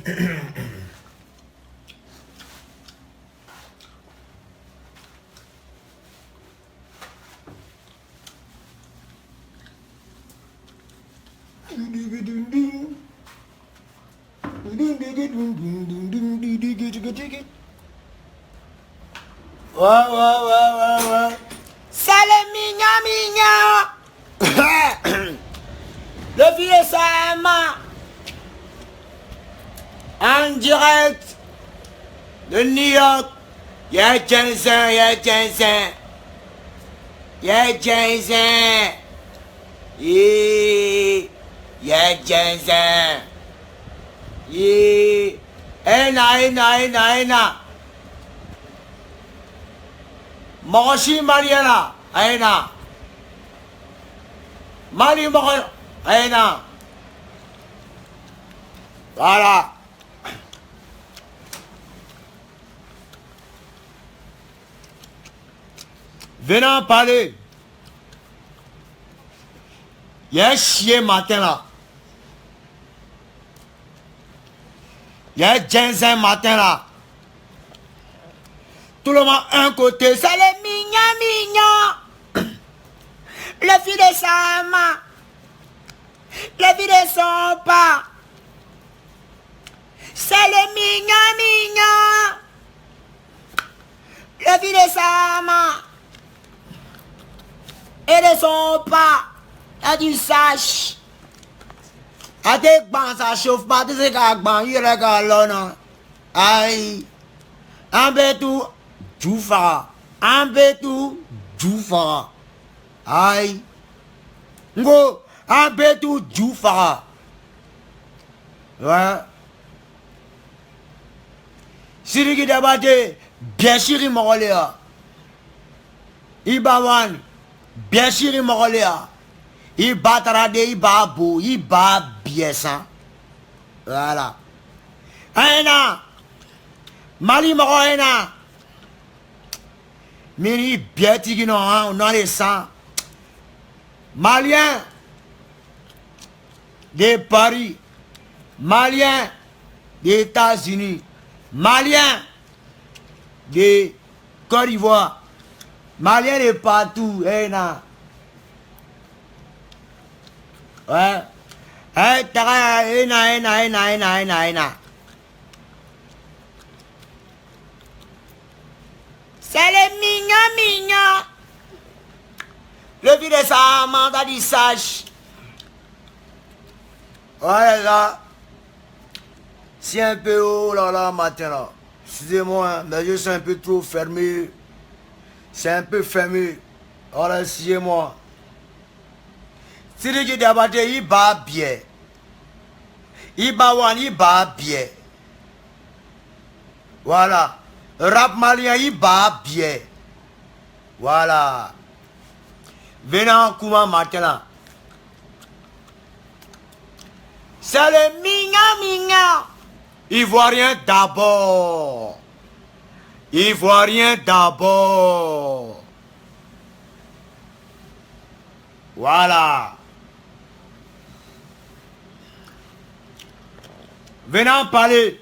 Ouais. C'est le mignon. Le vieux Sama. En direct de New York. Yeah, Jensen. Yeah, Jensen. Ena. Mokoshi Mariana. Ena. Mali Moko. Ena. Voilà. Venant parler. Il y a un chien matin là. Il y a un ginseng matin là. Tout le monde un côté. C'est le mignon. Le fils de Sama. Le fils de son pas. C'est le mignon. Le fils de Sama. Et de son pas. A du sache. A des bancs, ça chauffe pas. Tu sais qu'à banc, il y a le gars là. Aïe. Un bétou. Djoufa. Un bétou. Djoufa. Aïe. Ngo. Un bétou. Djoufa. Ouais. Siriki Dabate. Bien sûr, il m'a relé. Ibawan. Bien sûr, il m'a relé. Il battra il bat beau, il bat bien ça. Voilà. Aïna. Mali moro aïna. Mini bien tigino, on a les sangs. Malien de Paris. Malien des États-Unis. Malien de Côte d'Ivoire. Malien de partout. Aïna. Ouais. Hey, ena. C'est le mignon. Le vieux de sa mandat du sage. Ouais, là. C'est un peu haut là, matin là. Excusez-moi, mes yeux sont un peu trop fermés. C'est un peu fermé. Voilà, excusez-moi. Siriki Dabate, il bat bien. Il bat bien. Voilà. Rap malien, il bat bien. Voilà. Venant Kouma maintenant. C'est le mignon. Ivoirien d'abord. Voilà. Venant parler,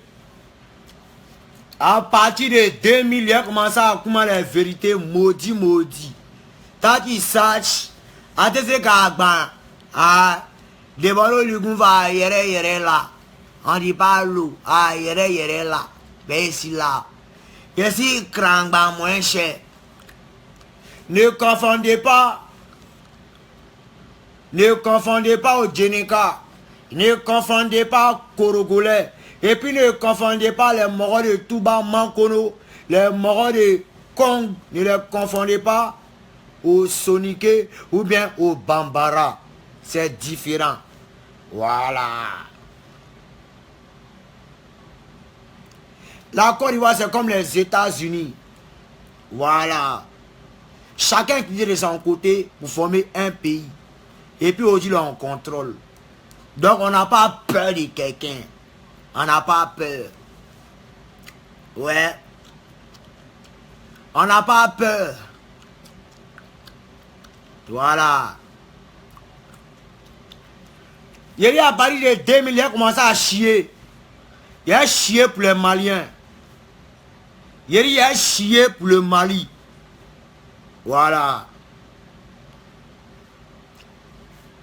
à partir de 2000, il a commencé à comment les vérités maudit. T'as dit sache, à tes égards, les ballons du goût va yere là. On dit pas l'eau, yere là. Ben ici là. Ici, crangba moins cher. Ne confondez pas au Djenika. Ne confondez pas Korogolais. Et puis ne confondez pas les morts de Touba Mankono, les morts de Kong. Ne les confondez pas au Soniké ou bien au Bambara. C'est différent. Voilà. La Côte d'Ivoire, c'est comme les États-Unis. Voilà. Chacun qui est de son côté pour former un pays. Et puis aujourd'hui, on contrôle. Donc, on n'a pas peur de quelqu'un. On n'a pas peur. Ouais. On n'a pas peur. Voilà. Il y a à Paris de 2000, il a commencé à chier. Il a chié pour les Maliens. Il a chié pour le Mali. Voilà.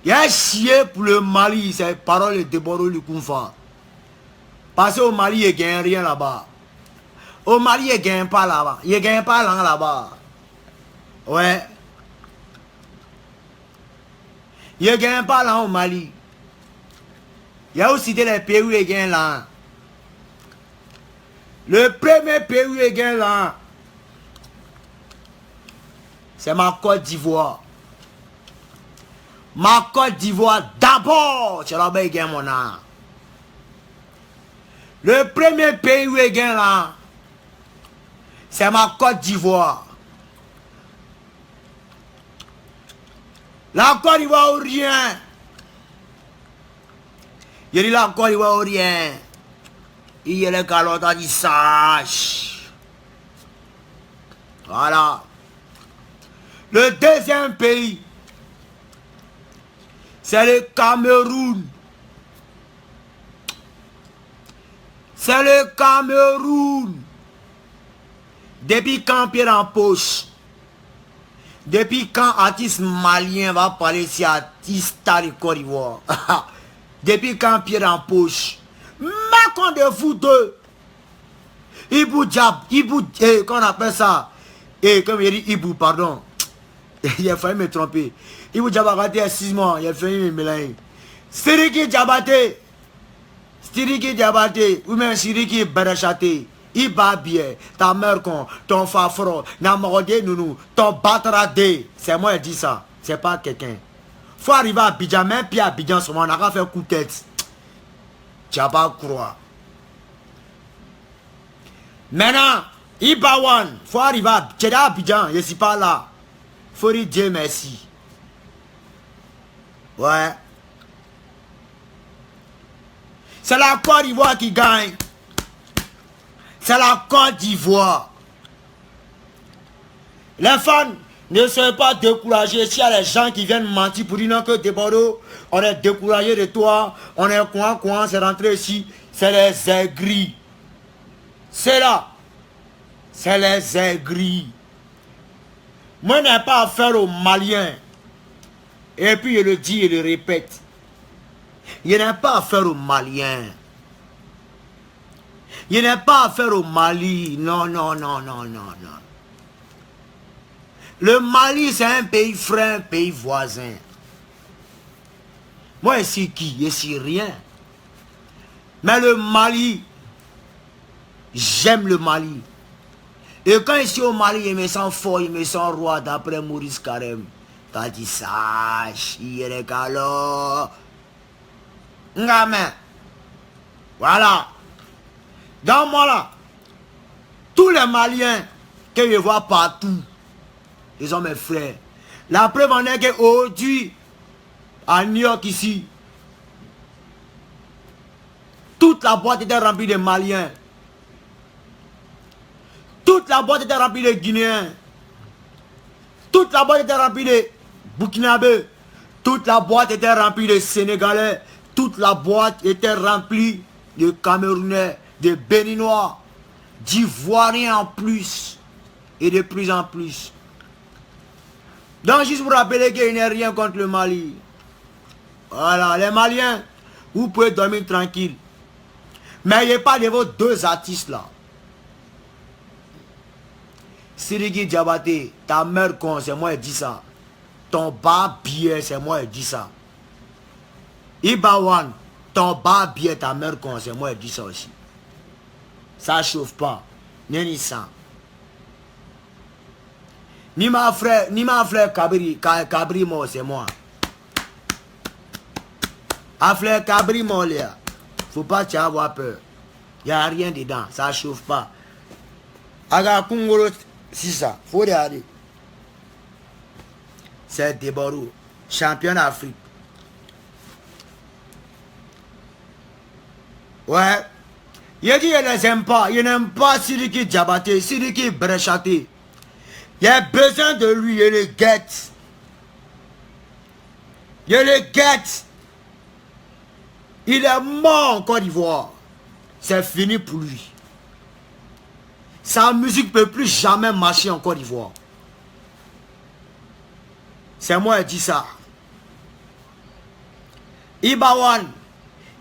Il a chié pour le Mali. C'est parole de Deboro Lukunfa. Parce qu'au Mali, il ne gagne rien là-bas. Au Mali, il ne gagne pas là-bas. Il ne gagne pas là-bas. Ouais. Il ne gagne pas là au Mali. Il y a aussi des pays où il gagne là. Le premier pays où il gagne là, c'est ma Côte d'Ivoire. Ma Côte d'Ivoire d'abord, c'est là-bas il gagne mon âme. Le premier pays où il gagne là, c'est ma Côte d'Ivoire. La Côte d'Ivoire ou rien. Il dit la Côte d'Ivoire ou rien. Il y a les calottes à dit sage. Voilà. Le deuxième pays, c'est le Cameroun. C'est le Cameroun. Depuis quand Pierre en poche? Depuis quand artiste malien va parler si artiste de Côte d'Ivoire? Depuis quand Pierre en poche? Mais qu'on de foot, Ibou Diab, Ibou, qu'on appelle ça? Comme il dit Ibou, pardon. Il a failli me tromper. Ibou Diab a raté 6 mois, il a failli me mélanger. Siriki Diabaté, ou même Siriki Berachate, il va bien, ta mère con, ton fafro, namorode nounou, ton batrade. C'est moi qui dis ça, c'est pas quelqu'un. Faut arriver à Abidjan, même puis à Abidjan, on n'a pas fait coup de tête. Tu vas pas croire. Maintenant, Ibawan, faut arriver à Abidjan, je ne suis pas là. Faut dire Dieu merci. Ouais. C'est la Côte d'Ivoire qui gagne. C'est la Côte d'Ivoire. Les fans, ne soyez pas découragés. S'il y a des gens qui viennent mentir pour dire non que t'es Bordeaux, on est découragé de toi, on est coin, c'est rentré ici. C'est les aigris. C'est là. C'est les aigris. Moi, je n'ai pas affaire aux Maliens. Et puis, je le dis et le répète. Je n'ai pas affaire aux Maliens. Je n'ai pas affaire au Mali. Non, non, non, non, non, non. Le Mali, c'est un pays frère, un pays voisin. Moi, je suis qui? Je suis rien. Mais le Mali, j'aime le Mali. Et quand je suis au Mali, je me sens fort, je me sens roi d'après Maurice Carême. T'as dit ça, chier calo. Ngamen. Voilà. Dans moi là, tous les Maliens que je vois partout, ils sont mes frères. La preuve en est qu'aujourd'hui, à New York ici, toute la boîte était remplie de Maliens. Toute la boîte était remplie de Guinéens. Toute la boîte était remplie de Burkinabés. Toute la boîte était remplie de Sénégalais. Toute la boîte était remplie de Camerounais, de Béninois, d'Ivoiriens en plus. Et de plus en plus. Donc juste pour rappeler qu'il n'y a rien contre le Mali. Voilà, les Maliens, vous pouvez dormir tranquille. Mais il n'y a pas de vos deux artistes là. Siriki Diabaté, ta mère con, c'est moi qui dis ça. Ton bas billet, c'est moi qui dis ça. Ibawan, ton bas billet, ta mère con, c'est moi qui dis ça aussi. Ça chauffe pas. Ni ça. Ni ma frère Kabri mort, c'est moi. A frère Kabri mort là. Faut pas avoir peur. Il n'y a rien dedans, ça chauffe pas. Aga Kungolo, c'est ça, faut regarder. C'est Deborou, champion d'Afrique. Ouais. Il dit qu'il ne les aime pas. Il n'aime pas Siriki Diabaté, Siriki Brechaté. Il y a besoin de lui, il le guette. Il le guette. Il est mort en Côte d'Ivoire. c'est fini pour lui. Sa musique ne peut plus jamais marcher en Côte d'Ivoire. C'est moi qui dis ça. Ibawan,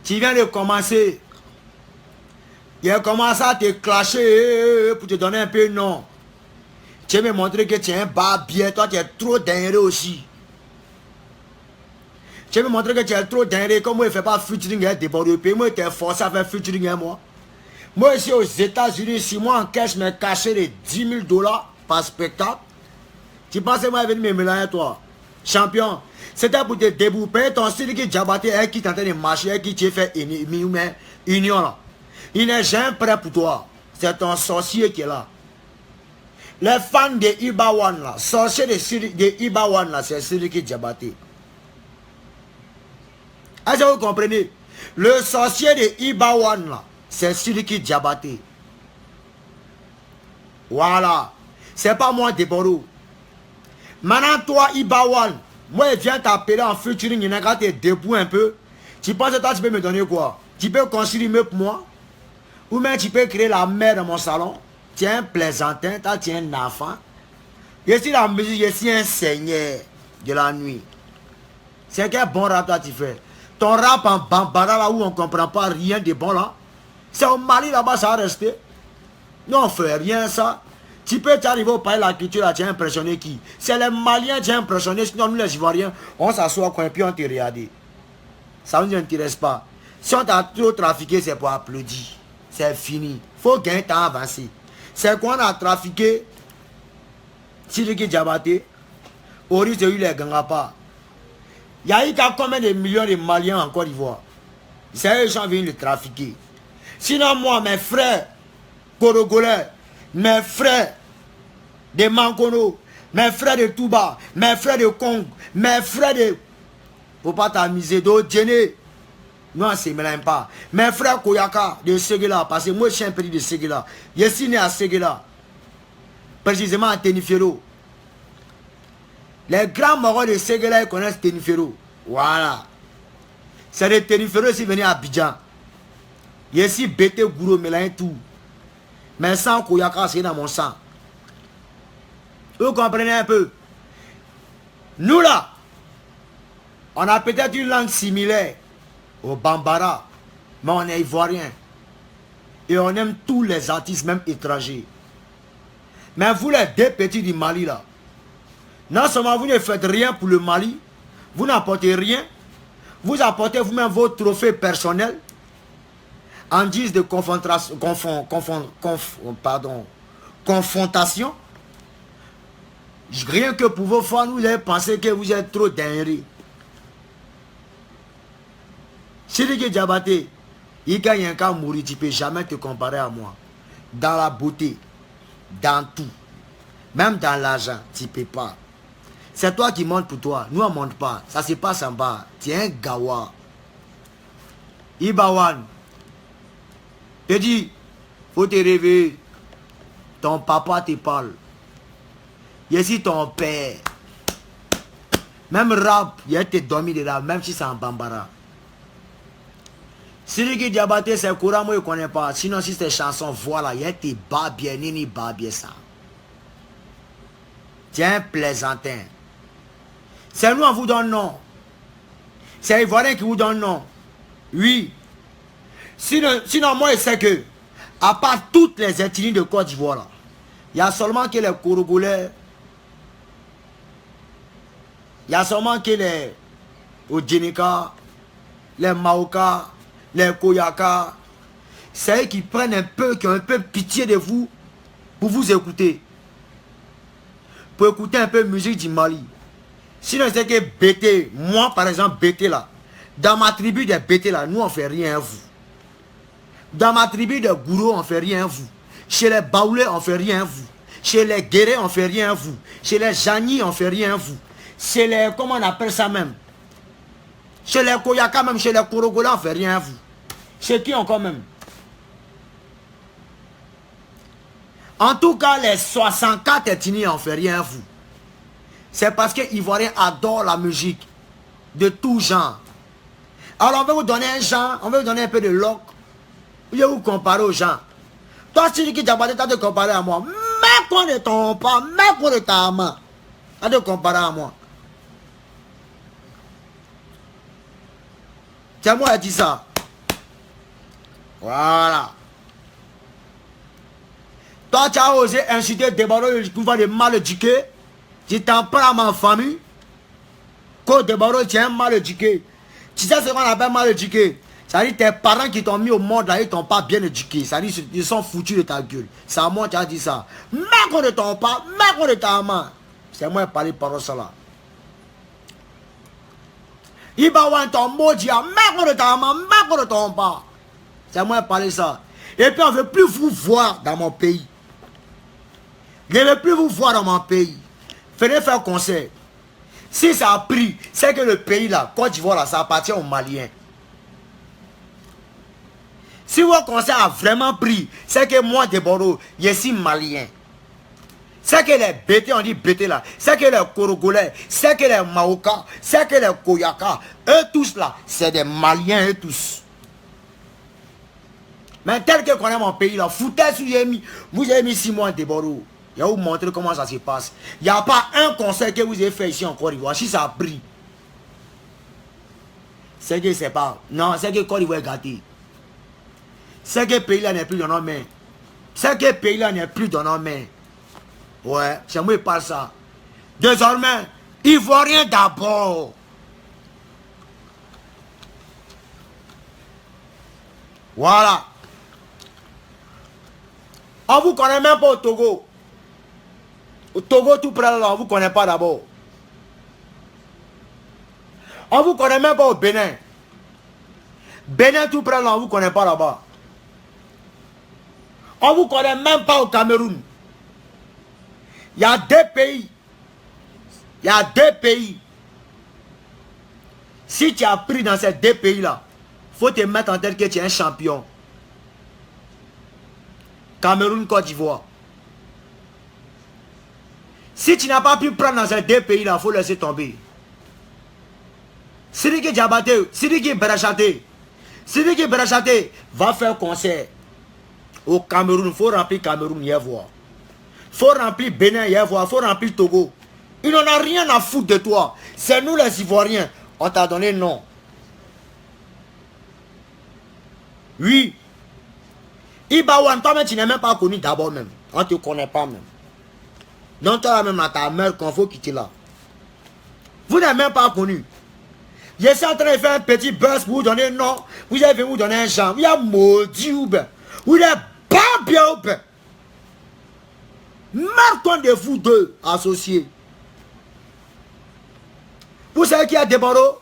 tu viens de commencer. Il a commencé à te clasher pour te donner un peu de nom. Tu veux me montrer que tu es un barbier, toi tu es trop dingue aussi. Tu veux me montrer que tu es trop dingue, comme moi je ne fais pas featuring avec des pays, moi tu es forcé à faire featuring avec moi. Moi ici aux États-Unis, si moi en cash me cachais les 10 000 $ par spectacle, tu penses que moi je vais venir me mélanger à toi. Champion, c'était pour te débouper ton style qui Diabaté est qui t'entend de marcher, et qui t'est fait union là. Il n'est jamais prêt pour toi. C'est ton sorcier qui est là. Les fans de Ibawan là, sorcier de Ibawan là, c'est celui qui Diabaté. Est-ce que vous comprenez? Le sorcier de Ibawan là, c'est celui qui Diabaté. Voilà. C'est pas moi Deboro. Maintenant toi Ibawan, moi je viens t'appeler en featuring, il quand tu es debout un peu. Tu penses que toi tu peux me donner quoi? Tu peux construire mieux pour moi? Ou même tu peux créer la mer dans mon salon? Tu es un plaisantin, toi tu es un enfant. Je suis la musique, je suis un seigneur de la nuit. C'est quel bon rap toi tu fais? Ton rap en bambara là où on ne comprend pas rien de bon là. C'est au Mali là-bas ça va rester. Non on fait rien ça. Tu peux t'arriver au pays de la culture là, tu as impressionné qui? C'est les Maliens qui ont impressionné, sinon nous les Ivoiriens, on s'assoit coin puis on te regarde. Ça ne nous intéresse pas. Si on t'a trop trafiqué, c'est pour applaudir. C'est fini. Il faut gagner temps avancé. C'est qu'on a trafiqué Sidiki Diabaté, au risque de les Gangapa. Il y a eu combien de millions de Maliens en Côte d'Ivoire? C'est eux qui sont venus le trafiquer. Sinon moi, mes frères Korogolais, mes frères de Mankono, mes frères de Touba, mes frères de Kong, mes frères de... Faut pas t'amuser d'Odjene. Nous on ne se mélange pas. Mes frères Koyaka de Seguela, parce que moi je suis un petit de Seguela. Je suis né à Seguela. Précisément à Tenifero. Les grands moraux de Seguela ils connaissent Tenifero. Voilà. C'est de Tenifero qui venu à Abidjan. Je suis bêté gourou, mélange tout. Mais sans Koyaka, c'est dans mon sang. Vous comprenez un peu? Nous là, on a peut-être une langue similaire au Bambara, mais on est ivoirien. Et on aime tous les artistes, même étrangers. Mais vous les deux petits du Mali là, non seulement vous ne faites rien pour le Mali, vous n'apportez rien, vous apportez vous-même vos trophées personnels en guise de confrontation. Rien que pour vos fans, vous avez pensé que vous êtes trop dingue. Sidiki Diabaté, il gagne un cas mourir, tu ne peux jamais te comparer à moi. Dans la beauté, dans tout, même dans l'argent, tu ne peux pas. C'est toi qui montes pour toi, nous on ne monte pas. Ça se passe en bas. Tu es un gawa. Ibawan, te dis, faut te réveiller. Ton papa te parle. Je suis ton père. Même rap, il a été dormi de rap, même si c'est en Bambara. Sidiki Diabaté, c'est courant, moi je ne connais pas. Sinon, si c'est chanson, voilà, il a été babie, nini babie ça. Tiens, plaisantin. C'est nous, on vous donne nom. C'est Ivoirien qui vous donne nom. Oui. Sinon, moi je sais que, à part toutes les ethnies de Côte d'Ivoire, il y a seulement que les Korogolais. Il y a seulement que les Odjenika, les Maoka, les Koyaka. C'est eux qui prennent un peu, qui ont un peu pitié de vous pour vous écouter. Pour écouter un peu de musique du Mali. Sinon c'est que BT, moi par exemple BT là, dans ma tribu des BT là, nous on fait rien à vous. Dans ma tribu de Gourou on fait rien à vous. Chez les Baoulés on fait rien à vous. Chez les Guérés on fait rien à vous. Chez les Jani on fait rien à vous. Chez les, comment on appelle ça même? Chez les Koyaka même, chez les Korogola on fait rien à vous. Chez qui encore même? En tout cas les 64 ethnies on fait rien à vous. C'est parce que les Ivoiriens adorent la musique de tout genre. Alors on va vous donner un genre, on va vous donner un peu de loc. Je vous comparer aux gens. Toi, si tu as te comparer à moi, mais qu'on ne tombe pas, mais qu'on ne t'aime pas, tu te comparer à moi. C'est moi qui dis ça. Voilà. Toi, tu as osé inciter des barreaux de pouvoir de mal éduqué. Tu t'en prends à ma famille. Quand des barreaux, tu es mal éduqué. Tu sais ce qu'on appelle mal éduqué? C'est-à-dire tes parents qui t'ont mis au monde là, ils t'ont pas bien éduqué. C'est-à-dire ils sont foutus de ta gueule. C'est à moi qui a dit ça. Mais qu'on ne tombe pas, mais qu'on ne tombe pas. C'est moi qui ai parlé par ça là. Il va voir ton maudit, mais qu'on ne tombe pas, mais qu'on ne tombe pas. C'est moi qui ai parlé ça. Et puis on ne veut plus vous voir dans mon pays. Je ne veux plus vous voir dans mon pays. Venez faire conseil. Si ça a pris, c'est que le pays là, Côte d'Ivoire là, ça appartient aux Maliens. Si votre conseil a vraiment pris, c'est que moi, Deboro, je suis malien. C'est que les BT, on dit BT là, c'est que les Korogolais, c'est que les Maoka, c'est que les Koyaka, eux tous là, c'est des Maliens, eux tous. Mais tel que connaît mon pays là, foutez sur vous avez mis 6 mois Deboro. Je vais vous montrer comment ça se passe. Il n'y a pas un conseil que vous avez fait ici en Côte d'Ivoire. Si ça a pris, c'est que c'est pas. Non, c'est que Côte d'Ivoire est gâté. C'est que le pays là n'est plus dans nos mains. C'est que le pays là n'est plus dans nos mains. Ouais, c'est moi qui parle ça. Désormais, Ivoirien d'abord. Voilà. On vous connaît même pas au Togo. Au Togo tout près là, on vous connaît pas d'abord. On vous connaît même pas au Bénin. Bénin tout près là, on vous connaît pas là-bas. On vous connaît même pas au Cameroun. Il y a 2 pays. Il y a 2 pays. Si tu as pris dans ces 2 pays-là, il faut te mettre en tête que tu es un champion. Cameroun, Côte d'Ivoire. Si tu n'as pas pu prendre dans ces 2 pays-là, il faut laisser tomber. Sidiki Diabaté, Sidiki Berachate. Sidiki Berachate va faire concert au Cameroun. Il faut remplir Cameroun, hier voir. Il faut remplir Bénin, hier voir. Il faut remplir Togo. Il n'en a rien à foutre de toi. C'est nous les Ivoiriens. On t'a donné non. Oui. Ibawan, toi-même, tu n'es même pas connu d'abord même. On ne te connaît pas même. Donc toi même à ta mère qu'on faut quitter là. Vous n'êtes même pas connu. Je suis en train de faire un petit buzz pour vous donner non. Vous avez vous donner un champ. Vous avez maudit ou bien. Vous n'êtes pas bien ou bien. Marquons de vous deux associés. Vous savez qui est Deboro?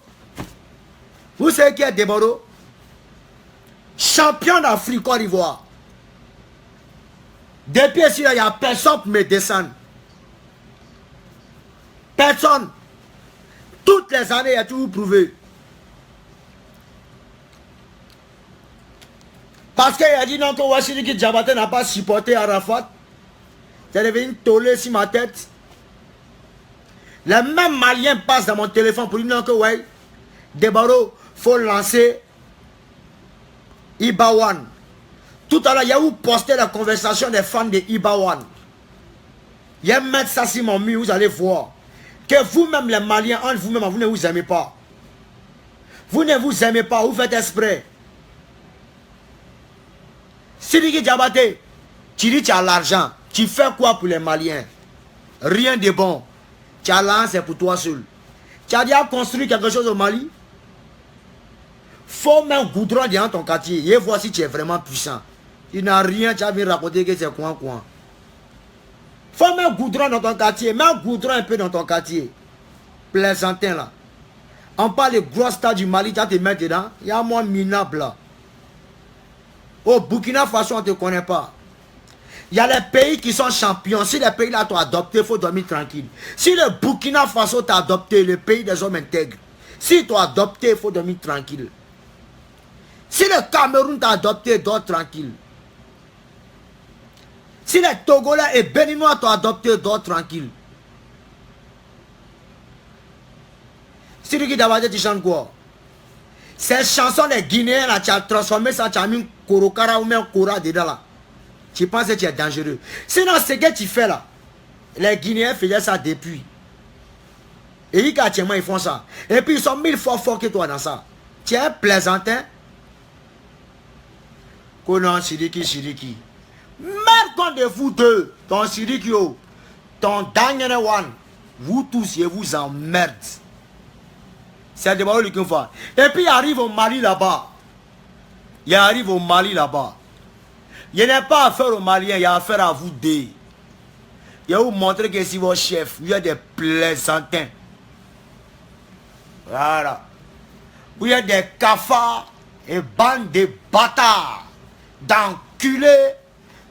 Vous savez qui est Deboro? Champion d'Afrique, Côte d'Ivoire. Depuis ici, il n'y a personne pour me descendre. Personne. Toutes les années, il a toujours prouvé. Parce qu'il a dit non que Washington Diabaté n'a pas supporté Arafat. C'est devenu tollé sur ma tête. Les mêmes Maliens passent dans mon téléphone pour dire que ouais, Deboro, il faut lancer Ibawan. Tout à l'heure, il y a eu posté la conversation des fans de Ibawan. Il y a mettre ça sur mon mur, vous allez voir. Que vous-même les Maliens, entre vous-même, vous ne vous aimez pas. Vous ne vous aimez pas, vous faites exprès. Sidiki Diabaté, tu dis que tu as l'argent. Tu fais quoi pour les Maliens? Rien de bon. Tu as l'argent, c'est pour toi seul. Tu as déjà construit quelque chose au Mali? Faut mettre un goudron dans ton quartier et voir si tu es vraiment puissant. Tu n'as rien, tu as bien raconté que c'est coin. Faut mettre un goudron dans ton quartier. Mets un goudron un peu dans ton quartier. Plaisantin là. On parle de gros stars du Mali, tu vas te mettre dedans. Il y a moins minable là. Au Burkina Faso, on ne te connaît pas. Il y a les pays qui sont champions. Si les pays là t'ont adopté, il faut dormir tranquille. Si le Burkina Faso t'a adopté, le pays des hommes intègres. Si t'as adopté, il faut dormir tranquille. Si le Cameroun t'a adopté, dors tranquille. Si les Togolais et Béninois t'ont adopté, dors tranquille. Si tu dis d'abord, tu chantes quoi? Ces chansons des Guinéens là, tu as transformé ça, tu as mis un Korokara ou même un Kora dedans là. Tu penses que tu es dangereux. Sinon, ce que tu fais là, les Guinéens faisaient ça depuis. Et actuellement, ils font ça. Et puis, ils sont 1000 fois forts que toi dans ça. Tu es plaisantin. Konan, Siriki. Merde contre vous deux. Ton Siriki, ton Daniel One. Vous tous, je vous emmerde. C'est de Baouli qu'il faut. Et puis, il arrive au Mali là-bas. Il arrive au Mali là-bas. Il n'y a pas affaire aux Maliens, il y a affaire à vous deux. Il va vous montrer que si votre chef, vous êtes des plaisantins. Voilà. Vous êtes des cafards et bandes de bâtards, d'enculés,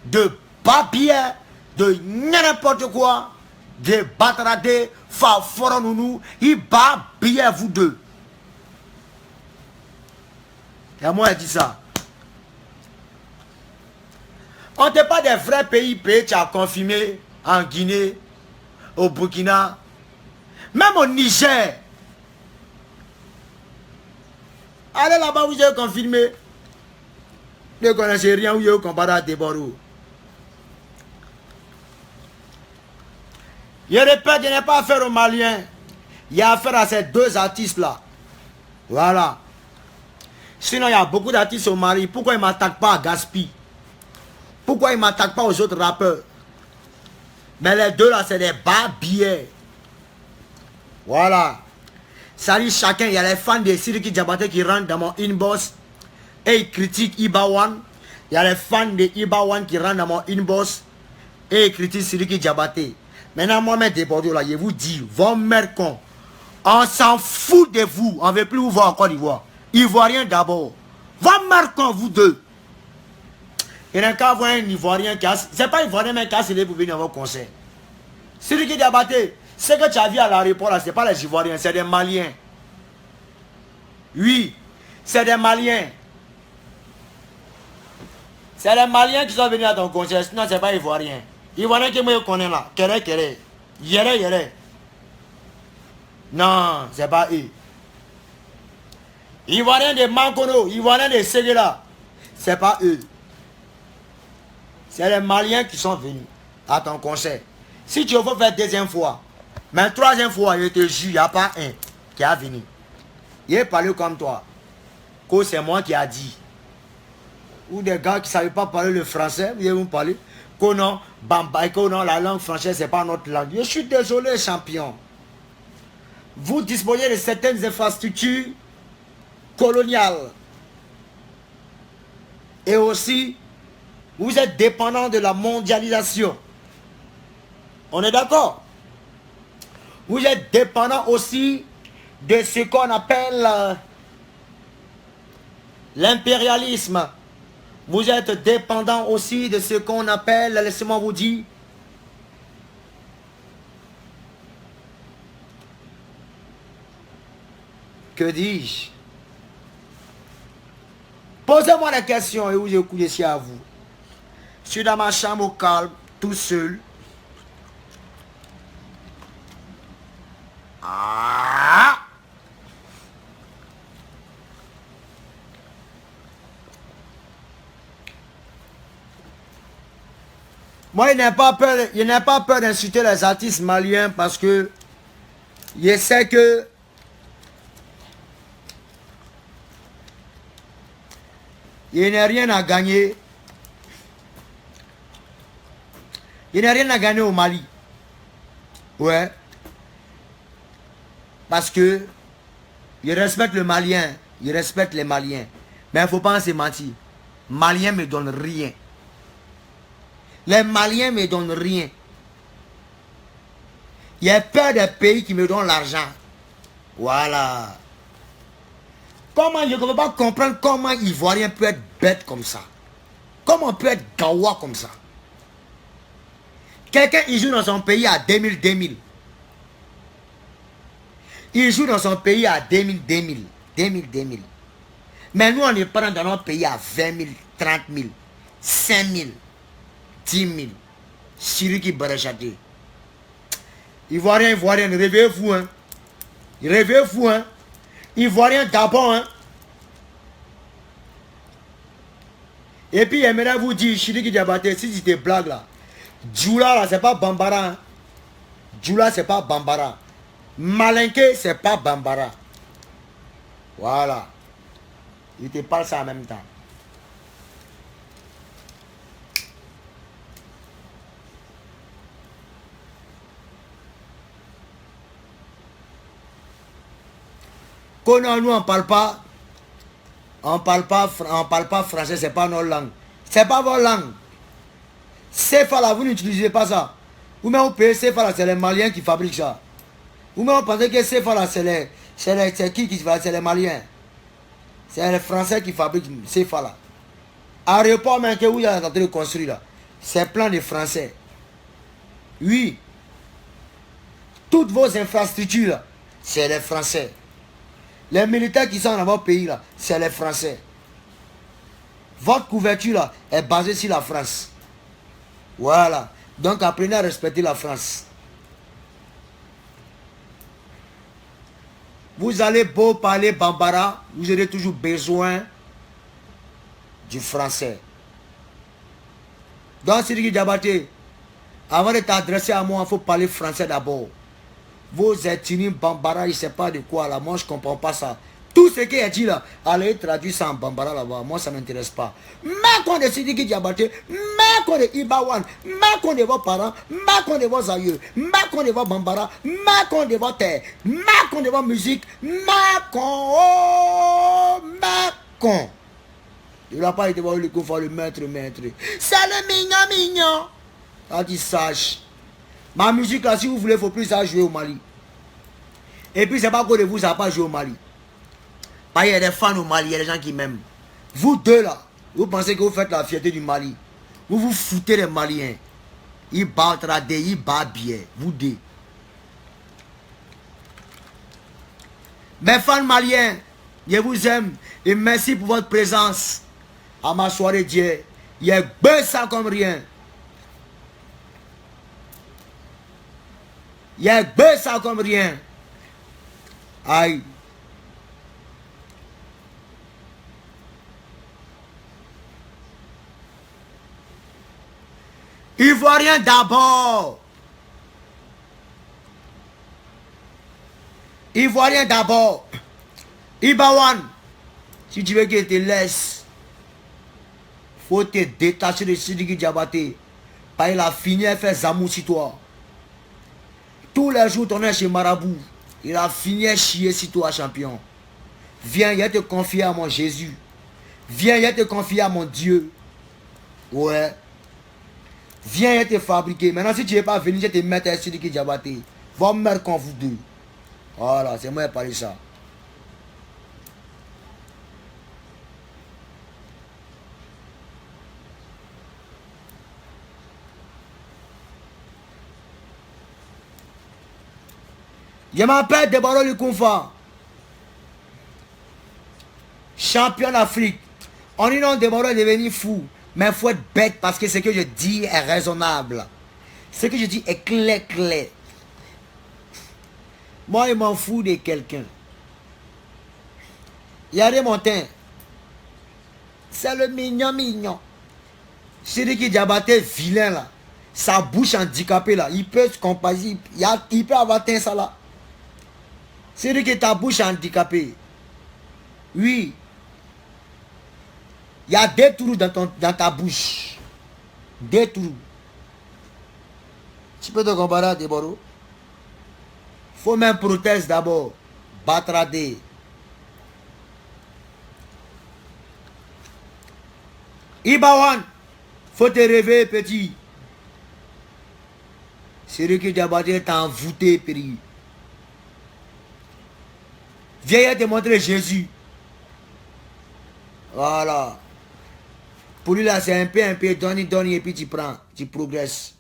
de papiers, de n'importe quoi, de bâtardés, faforonounou, ils babillent vous deux. Et moi, elle dit ça. On n'est pas des vrais pays, tu as confirmé en Guinée, au Burkina, même au Niger. Allez là-bas, vous avez confirmé. Ne connaissez rien, vous avez comparé à Deborou. Je répète, il n'y a pas affaire aux Maliens. Il y a affaire à ces deux artistes-là. Voilà. Sinon, il y a beaucoup d'artistes au Mali. Pourquoi ils ne m'attaquent pas à Gaspi? Pourquoi ils ne m'attaquent pas aux autres rappeurs? Mais les deux là, c'est des babillets. Voilà. Salut chacun, il y a les fans de Siriki Diabaté qui rentrent dans mon inbox et ils critiquent Ibawan. Il y a les fans de Ibawan qui rentrent dans mon inbox et ils critiquent Siriki Diabaté. Maintenant, moi-même, des Bordeaux là, je vous dis, vos mères cons, on s'en fout de vous. On ne veut plus vous voir en Côte d'Ivoire. Ivoirien d'abord. Vos mères cons, vous deux. Il n'y a qu'à voir un Ivoirien qui a... C'est pas Ivoirien, mais qui a cédé pour venir à vos concerts. Siriki Diabaté, ce que tu as vu à l'aéroport là, ce n'est pas les Ivoiriens, c'est des Maliens. Oui, c'est des Maliens. C'est les Maliens qui sont venus à ton concert, sinon ce n'est pas Ivoirien. Ivoirien qui me connaît là, Kéré. Yéré. Non, c'est pas eux. Ivoirien de Mankono, Ivoirien de Séguéla, c'est pas eux. C'est les Maliens qui sont venus à ton concert. Si tu veux faire deuxième fois, mais troisième fois, je te jure, il n'y a pas un qui a venu. Il est parlé comme toi. Que c'est moi qui a dit. Ou des gars qui ne savaient pas parler le français, vous allez parler. Que non, la langue française, ce n'est pas notre langue. Je suis désolé, champion. Vous disposez de certaines infrastructures coloniales. Et aussi, vous êtes dépendant de la mondialisation. On est d'accord? Vous êtes dépendant aussi de ce qu'on appelle l'impérialisme. Vous êtes dépendant aussi de ce qu'on appelle, laissez-moi vous dire, que dis-je? Posez-moi la question et vous écoutez ici à vous. Je suis dans ma chambre au calme, tout seul. Ah! Moi, il n'a pas peur d'insulter les artistes maliens parce que je sais que il n'y a rien à gagner. Il n'y a rien à gagner au Mali. Ouais. Parce que je respecte le Malien. Je respecte les Maliens. Mais il ne faut pas se mentir. Maliens ne me donnent rien. Les Maliens ne me donnent rien. Il y a peur des pays qui me donnent l'argent. Voilà. Comment je ne peux pas comprendre comment Ivoirien peut être bête comme ça. Comment on peut être gawa comme ça. Quelqu'un, il joue dans son pays à 2000. Il joue dans son pays à 2000. Mais nous, on est pas dans notre pays à 20 000, 30 000, 5 000, 10 000. Siriki Barachate. Ivoirien, réveillez-vous. Hein. Réveillez-vous. Hein. Ivoirien d'abord. Hein. Et puis, j'aimerais vous dire, Sidiki Diabaté, si c'était blague là, Djoula là, c'est pas Bambara. Hein. Djoula, c'est pas Bambara. Malinké, c'est pas Bambara. Voilà. Il te parle ça en même temps. Quand nous on parle pas, on parle pas français, c'est pas notre langue. C'est pas votre langue. CFA là, vous n'utilisez pas ça. Vous même vous payez CFA là, c'est les Maliens qui fabriquent ça. Vous même vous pensez que CFA là, c'est qui fait, c'est les Maliens. C'est les Français qui fabriquent CFA là. Aéroport même que vous êtes en train de construire là, c'est plein de Français. Oui. Toutes vos infrastructures là, c'est les Français. Les militaires qui sont dans votre pays là, c'est les Français. Votre couverture là est basée sur la France. Voilà. Donc apprenez à respecter la France. Vous allez beau parler Bambara, vous aurez toujours besoin du français. Donc Sidiki Diabaté, avant de t'adresser à moi, il faut parler français d'abord. Vos ethnies Bambara, je ne sais pas de quoi là, moi je ne comprends pas ça. Tout ce qui est dit là, allez traduire ça en Bambara là-bas, moi ça ne m'intéresse pas. Mais qu'on est Sidiki Diabaté, mais qu'on est Ibawan, mais qu'on est vos parents, mais qu'on est vos aïeux, mais qu'on est vos Bambara, mais qu'on est vos terres, mais qu'on est vos musiques, mais qu'on, il n'a pas été voir le coup, le maître. C'est le mignon. Ça dit sage. Ma musique là, si vous voulez, il ne faut plus ça jouer au Mali. Et puis c'est pas que de vous, ça va pas jouer au Mali. Parce qu'il y a des fans au Mali, il y a des gens qui m'aiment. Vous deux là, vous pensez que vous faites la fierté du Mali. Vous vous foutez des Maliens. Ils battent radé, ils battent bien. Vous deux. Mes fans maliens, je vous aime. Et merci pour votre présence à ma soirée d'hier. Il y a ça comme rien. Il y a ça comme rien. Aïe. Ivoirien d'abord. Ivoirien d'abord. Ibawan. Si tu veux qu'il te laisse, faut te détacher de Sidiki Diabaté. Parce qu'il a fini à faire Zamou sur toi. Tous les jours, tu es chez Marabout. Il a fini à chier sur toi, champion. Viens, il te confier à mon Jésus. Viens, il te confier à mon Dieu. Ouais. Viens, il te fabriquer. Maintenant, si tu n'es pas venu, je te mettre à Sidiki Diabaté. Va me mettre comme vous deux. Voilà, c'est moi qui parle ça. Je m'appelle Debaro Lukunfa. Champion d'Afrique. On dit non, Debaro est devenu fou. Mais il faut être bête parce que ce que je dis est raisonnable. Ce que je dis est clair. Moi, je m'en fous de quelqu'un. Il y a des montagnes. C'est le mignon. Sidiki Diabaté vilain là. Sa bouche handicapée là. Il peut se comparer. Il peut avoir teint ça là. Sidiki, ta bouche handicapée. Oui. Il y a des trous dans ta bouche. Des trous. Tu peux te comparer à Deboro? Faut même prothèse d'abord. Batradé. Ibawan. Faut te réveiller, petit. Sidiki Diabaté t'a envoûté, petit. Viens te montrer Jésus. Voilà. Pour lui là, c'est un peu, donne et puis tu prends, tu progresses.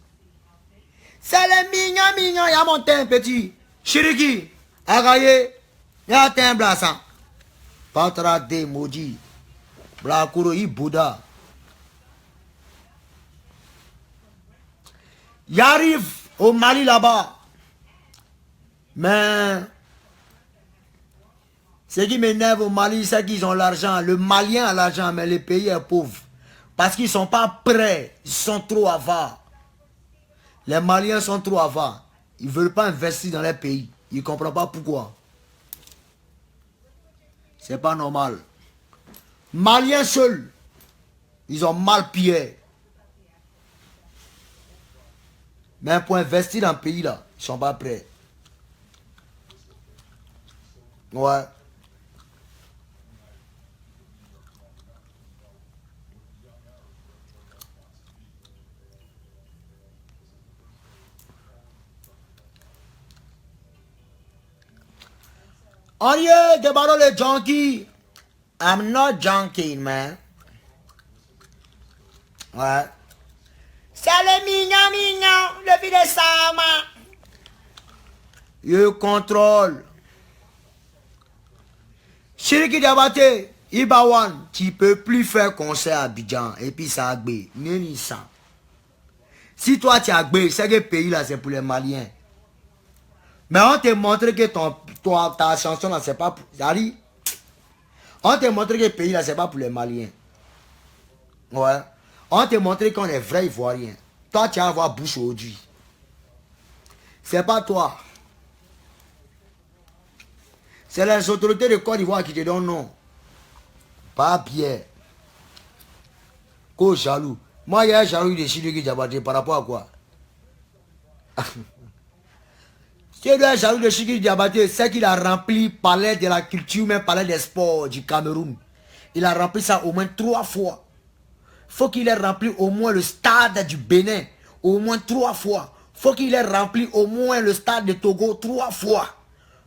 C'est le mignon, il y a mon teint petit. Sidiki, agaye, il y a un teint blanc. Patra de maudit. Blakuro i Bouddha. Il arrive au Mali là-bas. Mais ce qui m'énerve au Mali, c'est qu'ils ont l'argent. Le Malien a l'argent, mais le pays est pauvre. Parce qu'ils ne sont pas prêts. Ils sont trop avares. Les Maliens sont trop avares. Ils ne veulent pas investir dans les pays. Ils ne comprennent pas pourquoi. C'est pas normal. Maliens seuls, ils ont mal pied. Mais pour investir dans le pays là, ils ne sont pas prêts. Ouais. Are you the battle of junkie? I'm not junkie, man. Ouais. C'est le mignon, le vieux de Sama. Je contrôle. Chiriki Diabaté, Ibawan, tu peux plus faire concert à Abidjan et puis ça a gbé. Nini ça. Si toi tu as gbé, c'est que pays là c'est pour les Maliens. Mais on te montre que ta chanson là c'est pas pour... On te montre que le pays là c'est pas pour les Maliens. Ouais. On te montre qu'on est vrai Ivoirien. Toi tu vas avoir bouche aujourd'hui. C'est pas toi. C'est les autorités de Côte d'Ivoire qui te donnent non. Pas Pierre. Qu'au jaloux. Moi, il y a un jaloux de Chiriki Diabaté par rapport à quoi? Si il y a un jaloux de Chiriki Diabaté, c'est qu'il a rempli palais de la culture, même palais des sports du Cameroun. Il a rempli ça au moins 3 fois. Faut qu'il ait rempli au moins le stade du Bénin. Au moins 3 fois. Faut qu'il ait rempli au moins le stade de Togo 3 fois.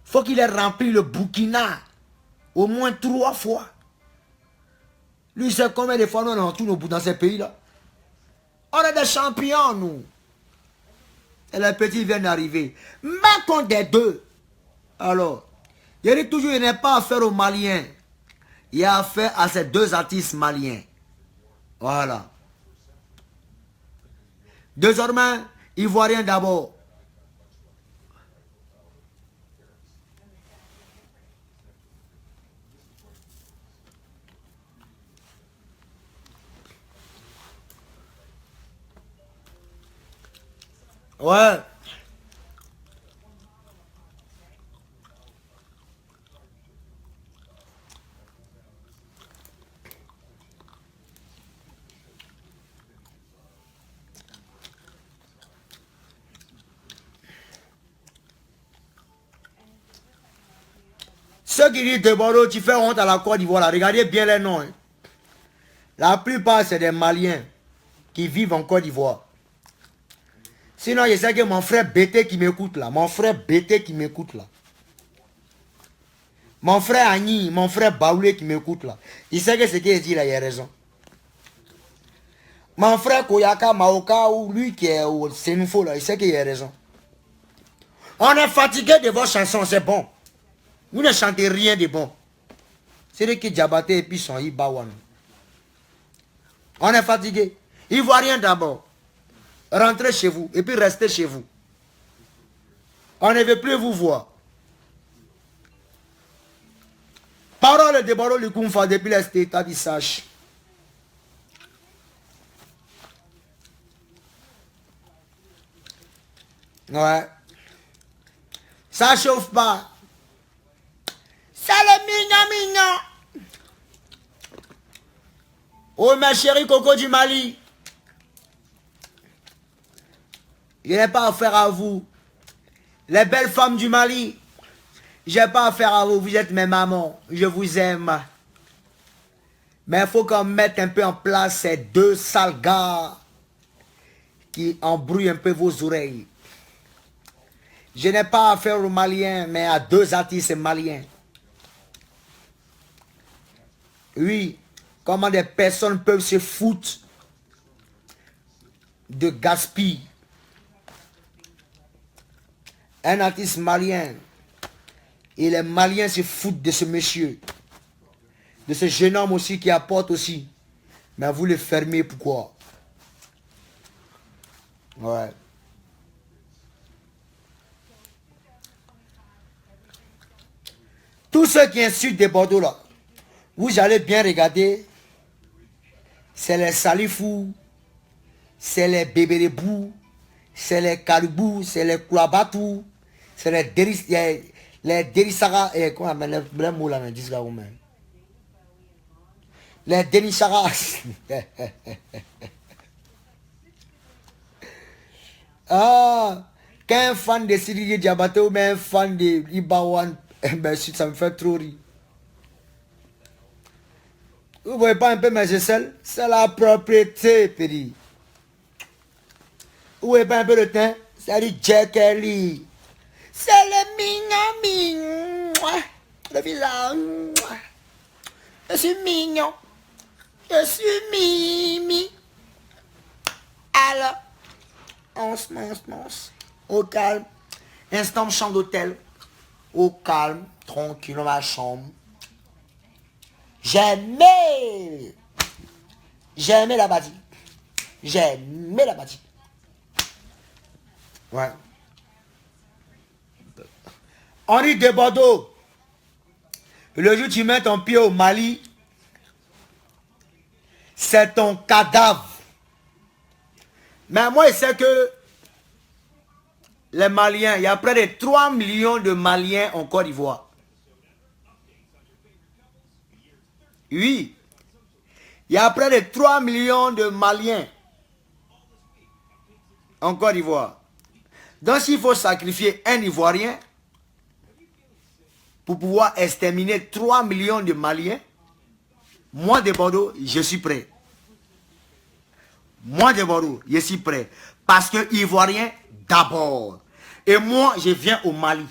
Faut qu'il ait rempli le Burkina au moins 3 fois. Lui, c'est combien de fois nous on tourne dans ces pays-là? On est des champions, nous. Et les petits viennent d'arriver. Mais contre des deux. Alors, il dit toujours, il n'y a pas affaire aux Maliens. Il y a affaire à ces 2 artistes maliens. Voilà. Désormais, Ivoirien d'abord. Ouais. Ceux qui disent de Bordeaux, tu fais honte à la Côte d'Ivoire. Regardez bien les noms. Hein. La plupart, c'est des Maliens qui vivent en Côte d'Ivoire. Sinon, je sais que mon frère BT qui m'écoute là. Mon frère BT qui m'écoute là. Mon frère Agni, mon frère Baoulé qui m'écoute là. Il sait que ce qu'il dit là, il a raison. Mon frère Koyaka Maoka ou lui qui est au Sénoufo là, il sait qu'il a raison. On est fatigué de vos chansons, c'est bon. Vous ne chantez rien de bon. C'est le qui Diabaté et puis son Ibawan. On est fatigué. Ivoirien d'abord. Rentrez chez vous et puis restez chez vous. On ne veut plus vous voir. Parole de Baro Lukumfa depuis l'état du Sage. Ouais. Ça chauffe pas. C'est le mignon. Oh ma chérie Coco du Mali. Je n'ai pas affaire à vous. Les belles femmes du Mali. Je n'ai pas affaire à vous. Vous êtes mes mamans. Je vous aime. Mais il faut qu'on mette un peu en place ces 2 sales gars qui embrouillent un peu vos oreilles. Je n'ai pas affaire aux Maliens, mais à 2 artistes maliens. Oui, comment des personnes peuvent se foutre de gaspille. Un artiste malien. Et les Maliens se foutent de ce monsieur. De ce jeune homme aussi qui apporte aussi. Mais vous le fermez, pourquoi? Ouais. Tous ceux qui insultent des Bordeaux là, vous allez bien regarder c'est les Salifou, c'est les Bébérébou, c'est les Caribou, c'est les Koulabatou, c'est les Derisara, comment on appelle les mots là, les Denisara. Ah, qu'un fan de Sidi Diabaté ou même un fan de Ibawan, ben, ça me fait trop rire. Vous voyez pas un peu mes aisselles? C'est la propriété, pédi. Vous voyez pas un peu le teint? C'est du Jack Kelly. C'est le mignon. Le visage. Je suis mignon. Je suis Mimi. Alors, on se mange. Au calme. Instant chambre d'hôtel. Au calme. Tranquille dans ma chambre. J'aimais la bâtie. J'aimais la bâtie. Ouais. Henri de Bordeaux. Le jour où tu mets ton pied au Mali, c'est ton cadavre. Mais moi, je sais que les Maliens, il y a près de 3 millions de Maliens en Côte d'Ivoire. Oui. Il y a près de 3 millions de Maliens en Côte d'Ivoire. Donc s'il faut sacrifier un Ivoirien pour pouvoir exterminer 3 millions de Maliens, moi de Bordeaux, je suis prêt. Moi de Bordeaux, je suis prêt. Parce que Ivoirien d'abord. Et moi, je viens au Mali.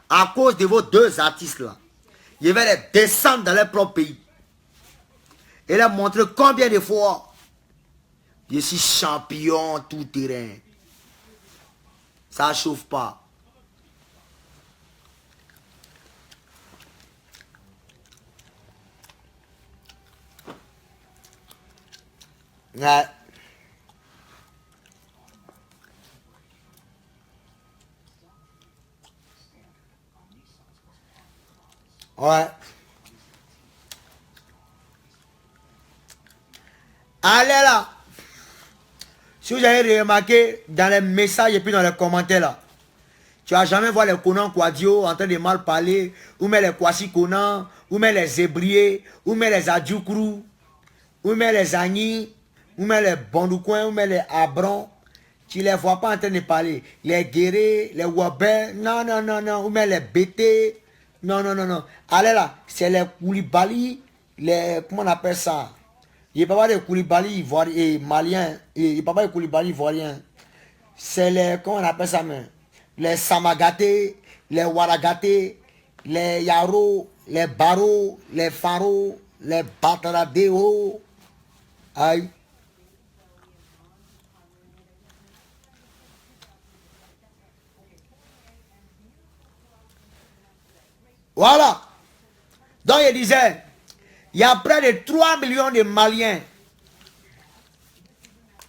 À cause de vos deux artistes là. Je vais les descendre dans leur propre pays. Et leur montrer combien de fois je suis champion tout terrain. Ça ne chauffe pas. Ouais. Ouais. Allez là. Si vous avez remarqué dans les messages et puis dans les commentaires là, tu vas jamais voir les Conan Quadio en train de mal parler, ou même les Kwasi Conan, ou même les Zébriers, ou même les Adjoukrou, ou même les Agni, ou même les Bondoucoins, ou même les Abron. Tu les vois pas en train de parler. Les Guérés, les Wabé, non, non, non, non, ou même les BT, non, non, non, non. Allez là, c'est les Koulibaly, les, comment on appelle ça? Il n'y a pas de Koulibaly ivoirien et malien, il n'y a pas de Koulibaly ivoirien. C'est les, comment on appelle ça même? Les Samagaté, les Waragaté, les Yaro, les Baro, les Faro, les Bataradeo. Aïe. Voilà. Donc il disait, il y a près de 3 millions de Maliens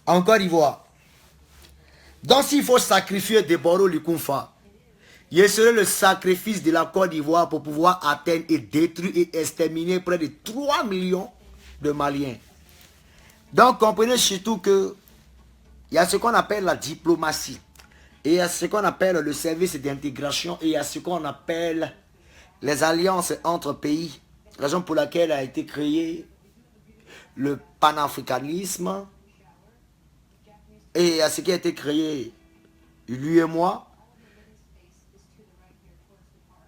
en Côte d'Ivoire. Donc s'il faut sacrifier Deboro Lukunfa, il serait le sacrifice de la Côte d'Ivoire pour pouvoir atteindre et détruire et exterminer près de 3 millions de Maliens. Donc comprenez surtout que il y a ce qu'on appelle la diplomatie. Et il y a ce qu'on appelle le service d'intégration. Et il y a ce qu'on appelle les alliances entre pays. Raison pour laquelle a été créé le panafricanisme. Et il y a ce qui a été créé, lui et moi.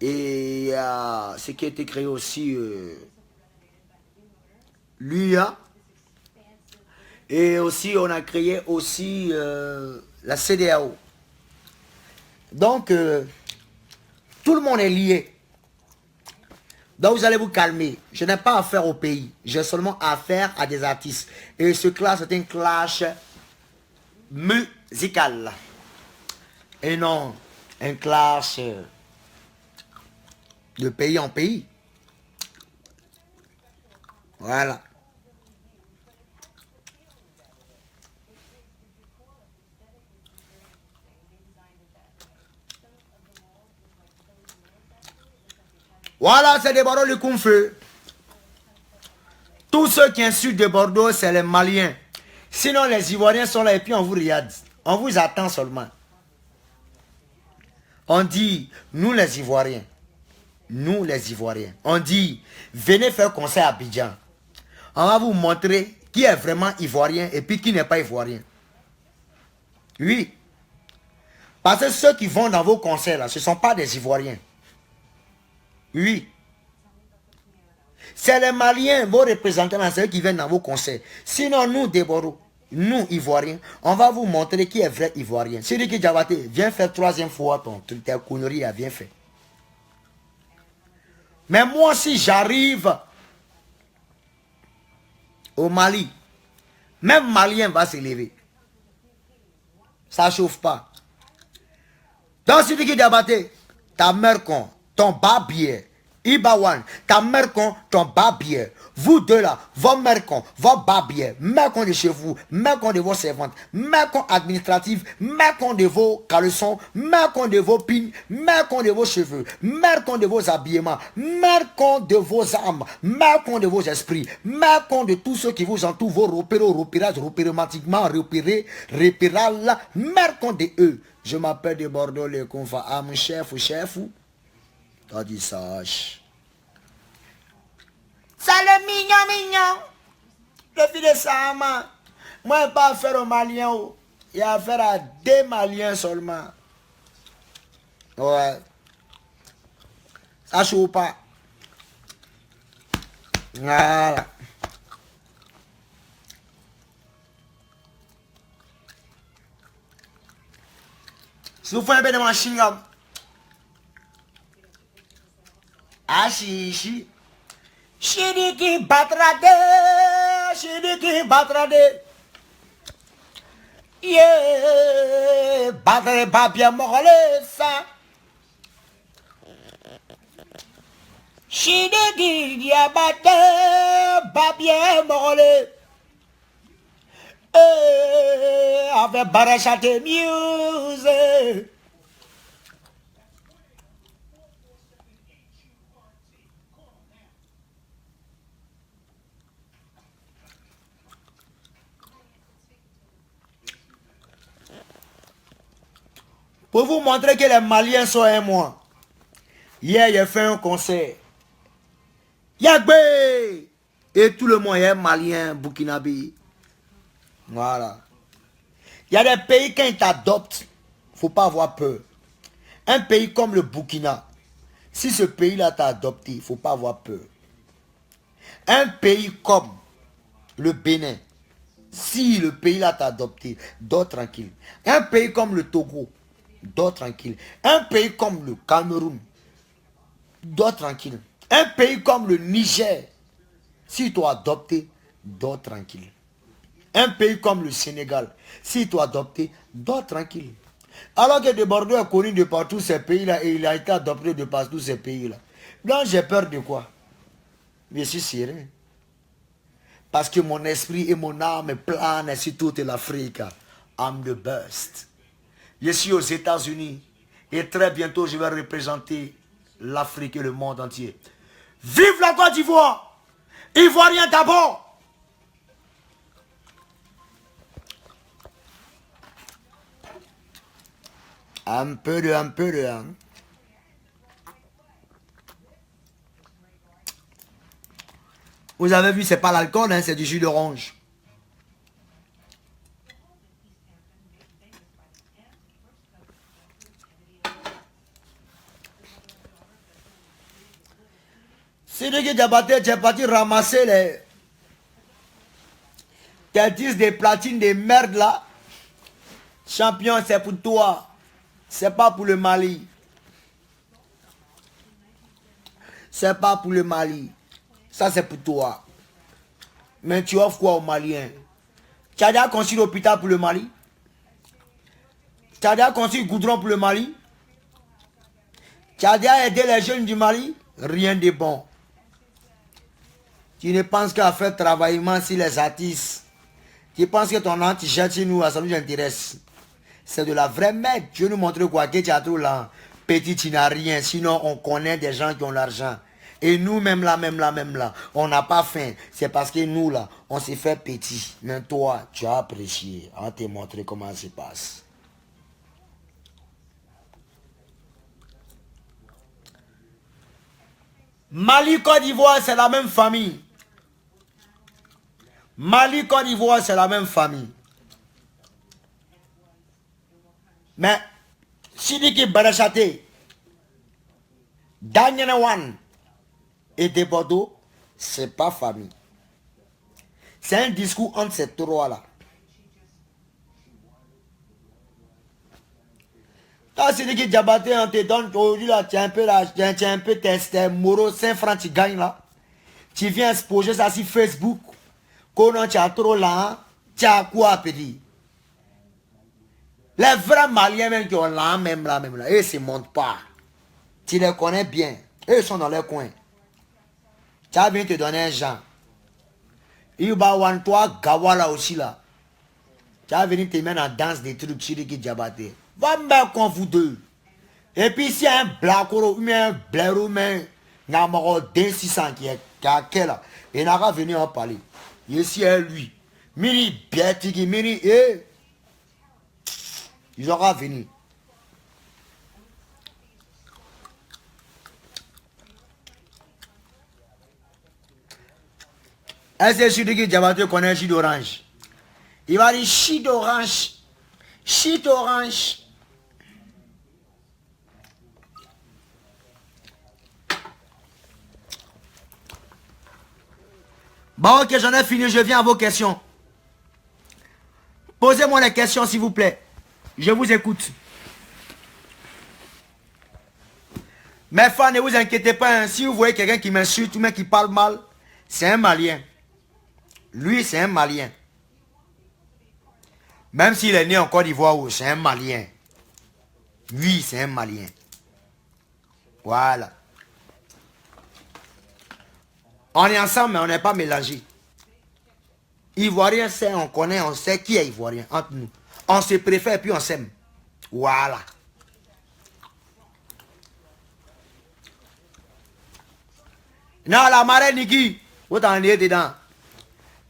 Et il y a ce qui a été créé aussi, l'UA. Et aussi, on a créé aussi la CEDEAO. Donc, tout le monde est lié. Donc, vous allez vous calmer. Je n'ai pas affaire au pays. J'ai seulement affaire à des artistes. Et ce clash, c'est un clash musical. Et non, un clash de pays en pays. Voilà. Voilà, c'est des paroles de Kung Fu. Tous ceux qui insultent de Bordeaux, c'est les Maliens. Sinon, les Ivoiriens sont là et puis on vous regarde. On vous attend seulement. On dit, nous les Ivoiriens. Nous les Ivoiriens. On dit, venez faire concert à Abidjan. On va vous montrer qui est vraiment Ivoirien et puis qui n'est pas Ivoirien. Oui. Parce que ceux qui vont dans vos concerts là, ce ne sont pas des Ivoiriens. Oui. C'est les Maliens, vos représentants, c'est eux qui viennent dans vos concerts. Sinon, nous, Deboro, nous, Ivoiriens, on va vous montrer qui est vrai Ivoirien. Sidiki Diabaté, viens faire troisième fois ton truc, tes conneries, viens faire. Mais moi, si j'arrive au Mali, même Malien va s'élever. Ça ne chauffe pas. Dans Sidiki Diabaté, ta mère con, ton babier, Ibawan, ta mère con, ton babier. Vous deux là, vos mères con, vos babiers, mère con de chez vous, mère con de vos servantes, mère con administrative, mère con de vos caleçons, mère con de vos pignes, mère con de vos cheveux, mère con de vos habillements, mère con de vos âmes, mère con de vos esprits, mère con de tous ceux qui vous entourent, vos repérages, repéromatiquement, repéral, mère con de eux. Je m'appelle de Bordeaux, les confs, à mon chef. T'as dit sage. C'est le mignon. Le fils de Sama. Moi, je n'ai pas affaire aux Maliens. Il y a affaire à des Maliens seulement. Ouais. Ça chauffe pas. Voilà. Si vous faites un peu de machine, Achichi. Shidiki batrade. Yeah. Batre babia morale ça. Shidiki diabate babia morale. Avec barachate music. Pour vous montrer que les Maliens sont un moi. Hier, j'ai fait un concert. Yagbe! Et tout le monde est malien, burkinabé. Voilà. Il y a des pays, quand ils t'adoptent, il ne faut pas avoir peur. Un pays comme le Burkina, si ce pays-là t'a adopté, il ne faut pas avoir peur. Un pays comme le Bénin, si le pays-là t'a adopté, dors tranquille. Un pays comme le Togo, dors tranquille. Un pays comme le Cameroun, dors tranquille. Un pays comme le Niger, si tu as adopté, dors tranquille. Un pays comme le Sénégal, si tu as adopté, dors tranquille. Alors que de Bordeaux est connu de partout ces pays-là et il a été adopté de partout ces pays-là. Donc j'ai peur de quoi? Je suis sérieux. Parce que mon esprit et mon âme planent sur toute l'Afrique. I'm the best. Je suis aux États-Unis et très bientôt je vais représenter l'Afrique et le monde entier. Vive la Côte d'Ivoire! Ivoirien d'abord! Un peu de. Hein. Vous avez vu, c'est pas l'alcool, hein, c'est du jus d'orange. C'est de que j'ai parti ramasser tes disques de platine de merde là. Champion, c'est pour toi. C'est pas pour le Mali. C'est pas pour le Mali. Ça c'est pour toi. Mais tu offres quoi aux Maliens? Tu as déjà construit l'hôpital pour le Mali? Tu as déjà construit goudron pour le Mali? Tu as déjà aidé les jeunes du Mali? Rien de bon. Tu ne penses qu'à faire travaillement sur les artistes. Tu penses que ton anti-jet chez nous, ça nous intéresse. C'est de la vraie merde. Je vais nous montrer quoi que tu as trop là. Petit, tu n'as rien. Sinon, on connaît des gens qui ont l'argent. Et nous, même là, on n'a pas faim. C'est parce que nous, là, on s'est fait petit. Mais toi, tu as apprécié. On t'a montré comment ça se passe. Mali, Côte d'Ivoire, c'est la même famille. Mali, Côte d'Ivoire, c'est la même famille. Mais, Sidiki Barachate, Daniel Wan et de Bordeaux, c'est pas famille. C'est un discours entre ces trois-là. Quand Sidiki Diabaté, on te donne aujourd'hui là, tu es un peu testé, Moro, 5 francs, tu gagnes là. Tu viens exposer ça sur Facebook. Quand tu as trop là, tu as quoi petit? Les vrais Maliens même qui ont là, même là, eux ne se montent pas. Tu les connais bien. Eux sont dans leur coin. Tu as bien te donner un genre. Il va avoir toi, Gawala aussi là. Tu as venu te mettre en danse des trucs Sidiki Diabaté. Va me mettre comme vous deux. Et puis s'il y a un blacoro, ou un blaireau, mais il y a un 600 qui est quel là. Il n'a qu'à venir en parler. Ici est lui. Mini Bietiki, mini ils auront venir. Est-ce que Sidiki Diabaté connaît jus d'orange? Il va dire jus d'orange. Jus d'orange. Bon, ok, j'en ai fini. Je viens à vos questions. Posez-moi les questions, s'il vous plaît. Je vous écoute. Mes fans, ne vous inquiétez pas. Hein. Si vous voyez quelqu'un qui m'insulte ou même qui parle mal, c'est un Malien. Lui, c'est un Malien. Même s'il est né en Côte d'Ivoire, c'est un Malien. Lui, c'est un Malien. Voilà. On est ensemble, mais on n'est pas mélangés. Ivoirien, c'est, on connaît, on sait qui est Ivoirien entre nous. On se préfère puis on s'aime. Voilà. Non, la marée Niki, vous t'en êtes dedans.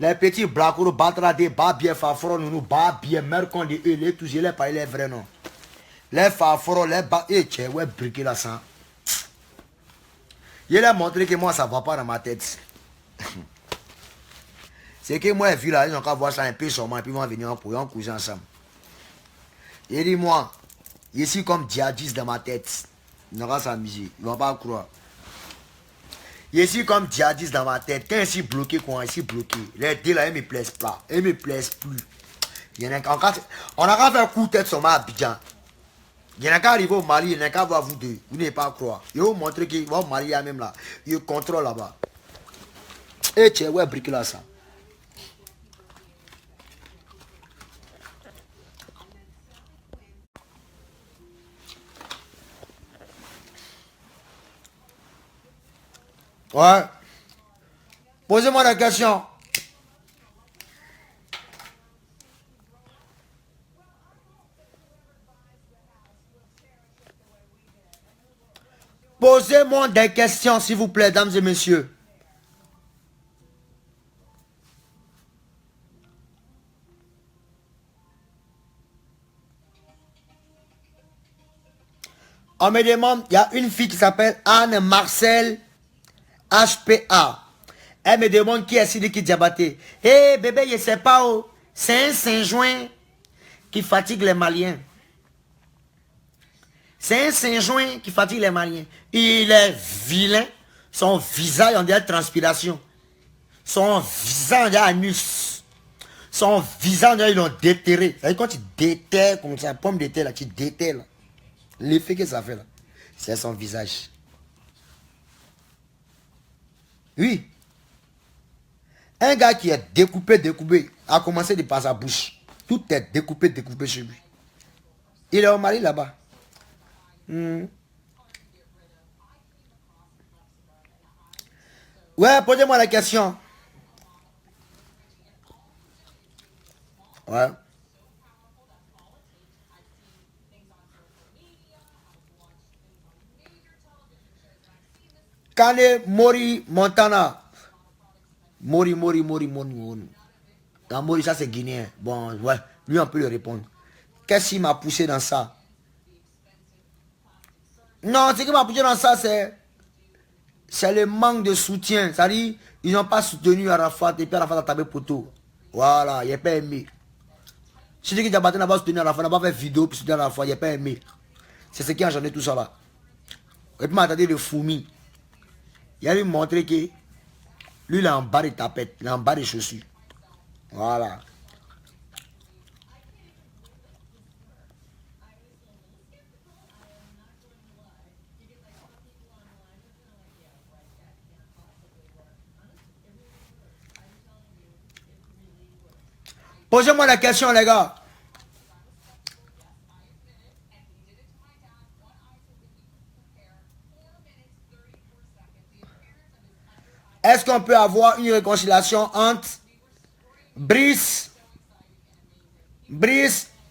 Les petits blacours battra des bas bien fafron, nous bas bien mercon de eux, les tous, les pas les vrais noms. Les fafron, les bas, et tiens, ouais, briquer la sang. Il a montré que moi, ça va pas dans ma tête. C'est que moi, vu là, ils ont qu'à voir ça un peu sur moi, et puis ils vont venir en coucher ensemble. Il dit, moi, je suis comme djihadiste dans ma tête. Ils n'ont qu'à s'amuser, ils ne vont pas croire. Je suis comme djihadiste dans ma tête. Quand je suis bloqué, quand je suis bloqué, les deux là, ils ne me plaisent pas. Ils ne me plaisent plus. On a qu'à faire coup de tête sur ma Abidjan. Il n'y a qu'à arriver au Mali, il n'y a qu'à voir vous deux. Vous n'avez pas à croire. Ils vont montrer qu'ils vont au Mali même là. Ils contrôlent là-bas. Et tu es ouais, brique là ça. Ouais. Posez-moi la question. Posez-moi des questions, s'il vous plaît, dames et messieurs. On me demande, il y a une fille qui s'appelle Anne Marcel HPA. Elle me demande qui est Sidiki Diabaté. Hé bébé, je ne sais pas où. C'est un Saint-Joint qui fatigue les Maliens. C'est un Saint-Joint qui fatigue les Maliens. Il est vilain. Son visage, on dirait transpiration. Son visage, on dirait anus. Son visage, on dirait ils l'ont déterré. C'est quand tu déterres comme ça, pomme de terre là, tu déterres là. L'effet que ça fait là, c'est son visage. Oui. Un gars qui est découpé, a commencé par sa bouche. Tout est découpé chez lui. Il est au Mali là-bas. Ouais, posez-moi la question. Ouais. Kane Mori Montana. Mori. Dans Mori, ça c'est guinéen. Bon, ouais, lui on peut lui répondre. Qu'est-ce qui m'a poussé dans ça? Non, ce qui m'a poussé dans ça, c'est le manque de soutien. C'est-à-dire, ils n'ont pas soutenu Arafat et puis Arafat a tapé poteau. Voilà, il n'a pas aimé. Si qui n'a pas soutenu Arafat, n'a pas fait vidéo pour soutenir Arafat, il n'a pas aimé. C'est ce qui a engendré tout ça là. Et puis, m'attendait le Foumi. Il a lui montré que lui, il est en bas de tapette, il est en bas des chaussures. Voilà. Posez-moi la question, les gars. Est-ce qu'on peut avoir une réconciliation entre Brice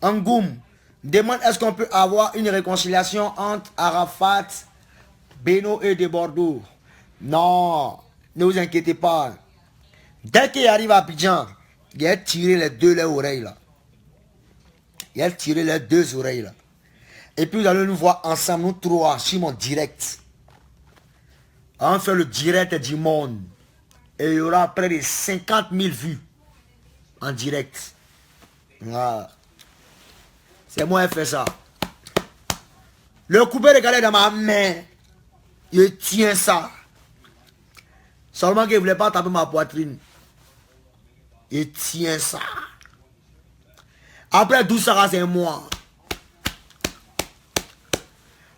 Angoum? Demande, est-ce qu'on peut avoir une réconciliation entre Arafat, Beno et de Bordeaux? Non, ne vous inquiétez pas. Dès qu'il arrive à Abidjan, il a tiré les deux oreilles là. Il a tiré les deux oreilles là. Et puis vous allez nous voir ensemble, nous trois, sur mon direct. On fait le direct du monde. Et il y aura près de 50 000 vues en direct. Voilà. C'est moi qui fais ça. Le coupé de galette dans ma main. Je tiens ça. Seulement qu'il ne voulait pas taper ma poitrine. Je tiens ça. Après tout ça, c'est moi.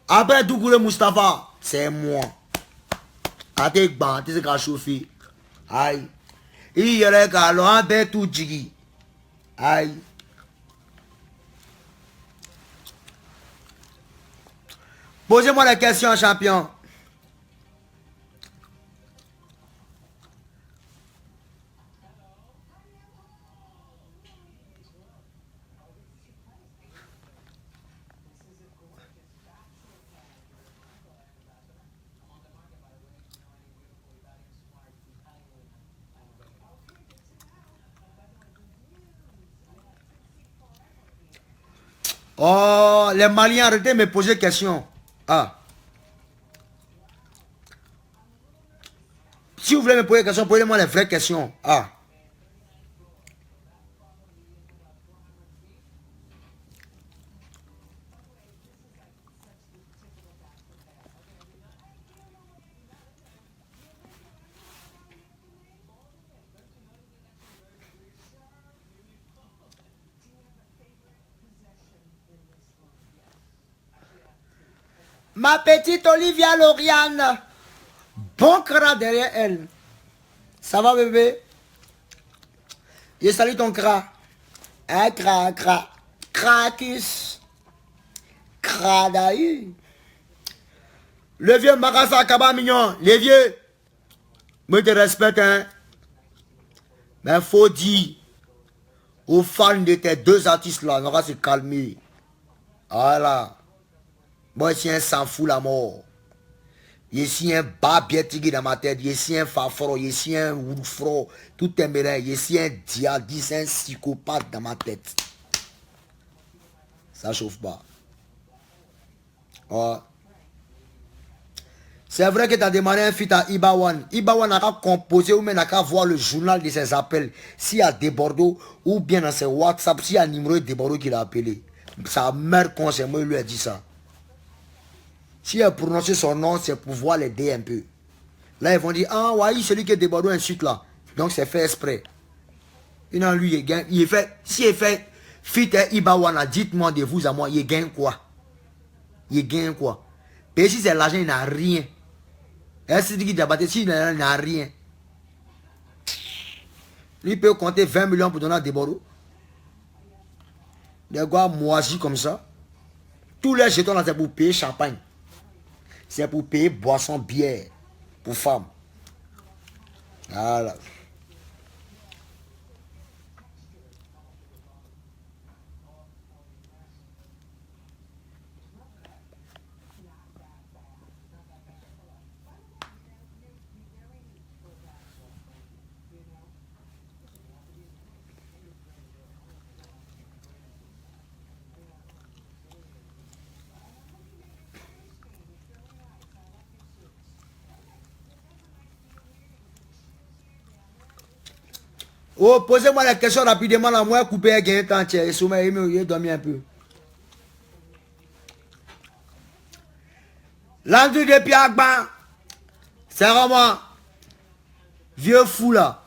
Après tout le Mustapha, c'est moi. Atek ban, tu sais qu'à chauffer. Aïe. Il y a qu'à l'enlever tout jigi. Aïe. Posez-moi la question, champion. Oh, les Maliens, arrêtez de me poser des questions. Ah. Si vous voulez me poser des questions, posez-moi les vraies questions. Ah. Ma petite Olivia Lauriane. Bon cra derrière elle. Ça va, bébé? Je salue ton cra. Un cra. Krakis. Kradaï. Le vieux Marassa Kaba mignon. Les vieux. Moi, je te respecte, hein. Mais faut dire aux fans de tes deux artistes là, on va se calmer. Voilà. Moi, je suis un sans fou la mort. Je suis un babietigui dans ma tête. Je suis un fafro. Je suis un oufro. Tout est mêlé. Je suis un djihadiste, un psychopathe dans ma tête. Ça chauffe pas. Oh. C'est vrai que tu as demandé un feat à Ibawan. Ibawan n'a qu'à composer ou même n'a qu'à voir le journal de ses appels. S'il y a des Bordeaux ou bien dans ses WhatsApp, s'il y a un numéro de Bordeaux qu'il a appelé. Sa mère conseille, moi, il lui a dit ça. Si elle a prononcé son nom, c'est pour pouvoir l'aider un peu. Là, ils vont dire, ah, ouais, celui qui est de Bordeaux, insulte là. Donc, c'est fait exprès. Et non, lui, il gagne. Il fait, si il fait fit Ibawana, dites-moi de vous à moi, il gagne quoi? Il gagne quoi? Et si c'est l'argent, il n'a rien. Et si il débattait, s'il n'a rien. Lui peut compter 20 millions pour donner à des Bordeaux. Des gars moisis comme ça. Tous les jetons là, c'est pour payer champagne. C'est pour payer boisson, bière. Pour femmes. Voilà. Oh, posez-moi la question rapidement, là, moi, couper un gain temps entier. Et sommeil, il dormir un peu. L'André de Piagban, c'est vraiment vieux fou là.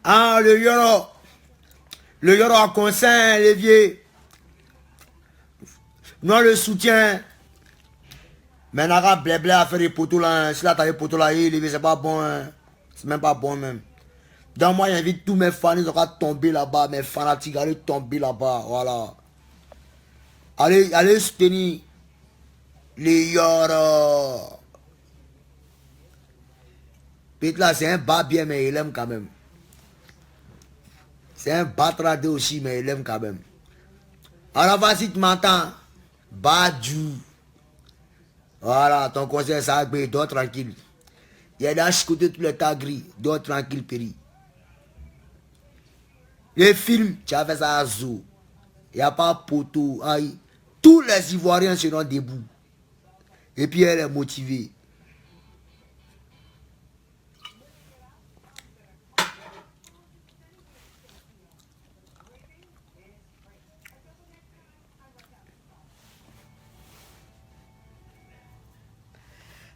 Ah, le Yoro a conseil, les vieux. Nous, le soutien. Mais on a blé à faire des poteaux là. Si là, t'as des poteaux là, c'est pas bon. Hein. C'est même pas bon même. Donc moi, j'invite tous mes fans, ils vont tomber là-bas. Mes fanatiques, allez tomber là-bas. Voilà. Allez soutenir les Yoro. Pete là, c'est un bas bien, mais il aime quand même. C'est un batradé aussi, mais il aime quand même. Alors vas-y, tu m'entends. Badjou. Voilà, ton conseil, ça a été, dors tranquille. Il y a des côté tous les tas gris. Dors tranquille, péri. Les films, tu as fait ça à Zoo. Il n'y a pas poteau. Aïe. Tous les Ivoiriens seront debout. Et puis elle est motivée.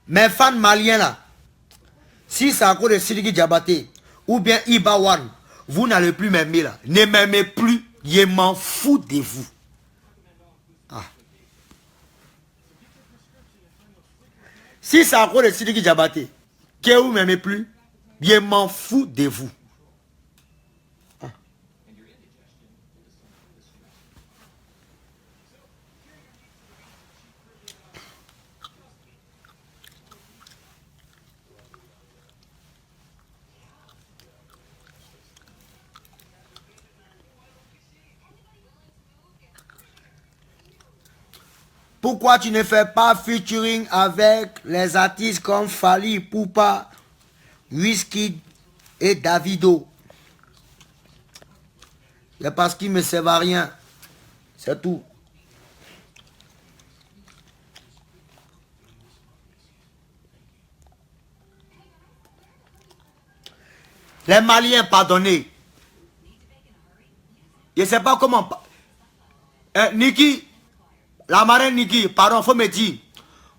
Mes fans maliens là, si c'est à cause de Sidiki Diabaté ou bien Ibawan, vous n'allez plus m'aimer là. Ne m'aimez plus, je m'en fous de vous. Ah. Si c'est à cause de Sidiki Diabaté, que vous ne m'aimez plus, je m'en fous de vous. Ah. Pourquoi tu ne fais pas featuring avec les artistes comme Fali, Poupa, Wizkid et Davido? C'est parce qu'ils ne me servent à rien. C'est tout. Les Maliens, pardonnez. Je ne sais pas comment... Niki, la marraine Niki, pardon, il faut me dire.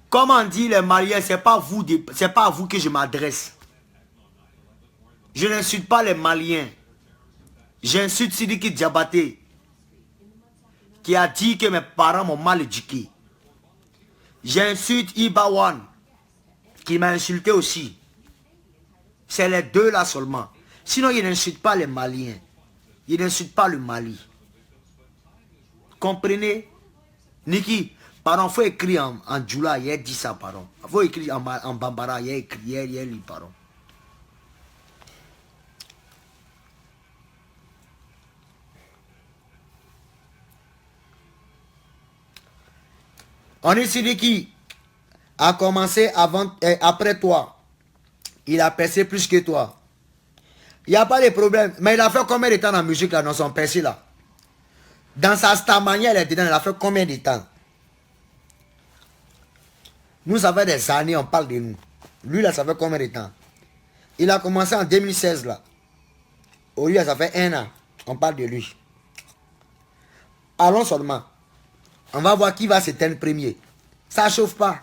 Comment dire les Maliens, c'est pas à vous que je m'adresse. Je n'insulte pas les Maliens. J'insulte Sidiki Diabaté, qui a dit que mes parents m'ont mal éduqué. J'insulte Ibawan, qui m'a insulté aussi. C'est les deux là seulement. Sinon, il n'insulte pas les Maliens. Il n'insulte pas le Mali. Comprenez? Niki, pardon, il faut écrire en Djoula, il a dit ça, pardon. Il faut écrire en Bambara, il a écrit, il a lu, pardon. On est Sidiki a commencé après toi. Il a percé plus que toi. Il n'y a pas de problème. Mais il a fait combien de temps dans la musique là, dans son percé là? Dans sa manière, elle est dedans, il a fait combien de temps? Nous, ça fait des années, on parle de nous. Lui là, ça fait combien de temps? Il a commencé en 2016 là. Au lieu, ça fait 1 an. On parle de lui. Allons seulement. On va voir qui va s'éteindre premier. Ça chauffe pas.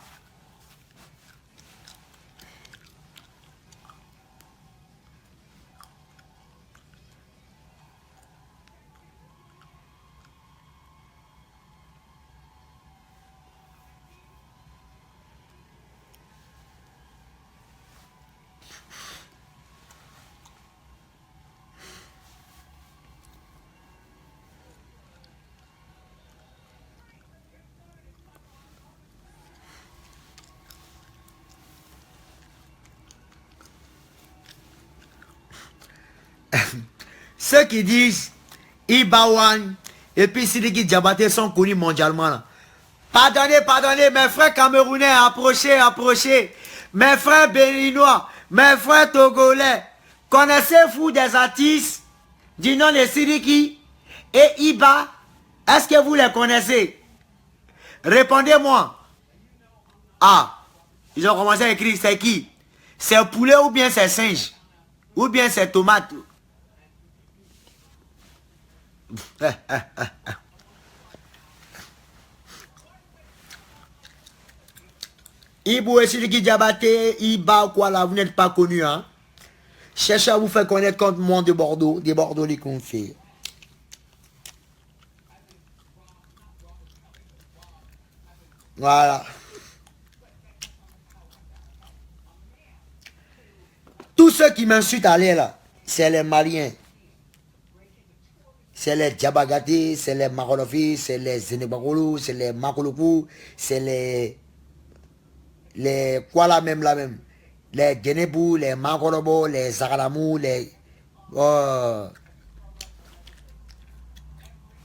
Ceux qui disent Ibawan et puis Sidiki Diabaté sont connus mondialement là. Pardonnez, mes frères camerounais, approchez. Mes frères béninois, mes frères togolais, connaissez-vous des artistes du nom de Sidiki et Iba? Est-ce que vous les connaissez? Répondez-moi. Ah, Ils ont commencé à écrire, c'est qui? C'est poulet ou bien c'est singe? Ou bien c'est tomate? Ibou et Sidiki Diabaté, Iba quoi là, vous n'êtes pas connu, hein? Cherchez à vous faire connaître contre le monde de Bordeaux, des Bordeaux les qu'on fait. Voilà. Tous ceux qui m'insultent à l'air là, c'est les Maliens. C'est les Diabagaté, c'est les Marolofi, c'est les Zénébagolo, c'est les Makolokou, c'est les quoi là même. Les Genebou, les Makolobo, les Zagalamou, les... Oh,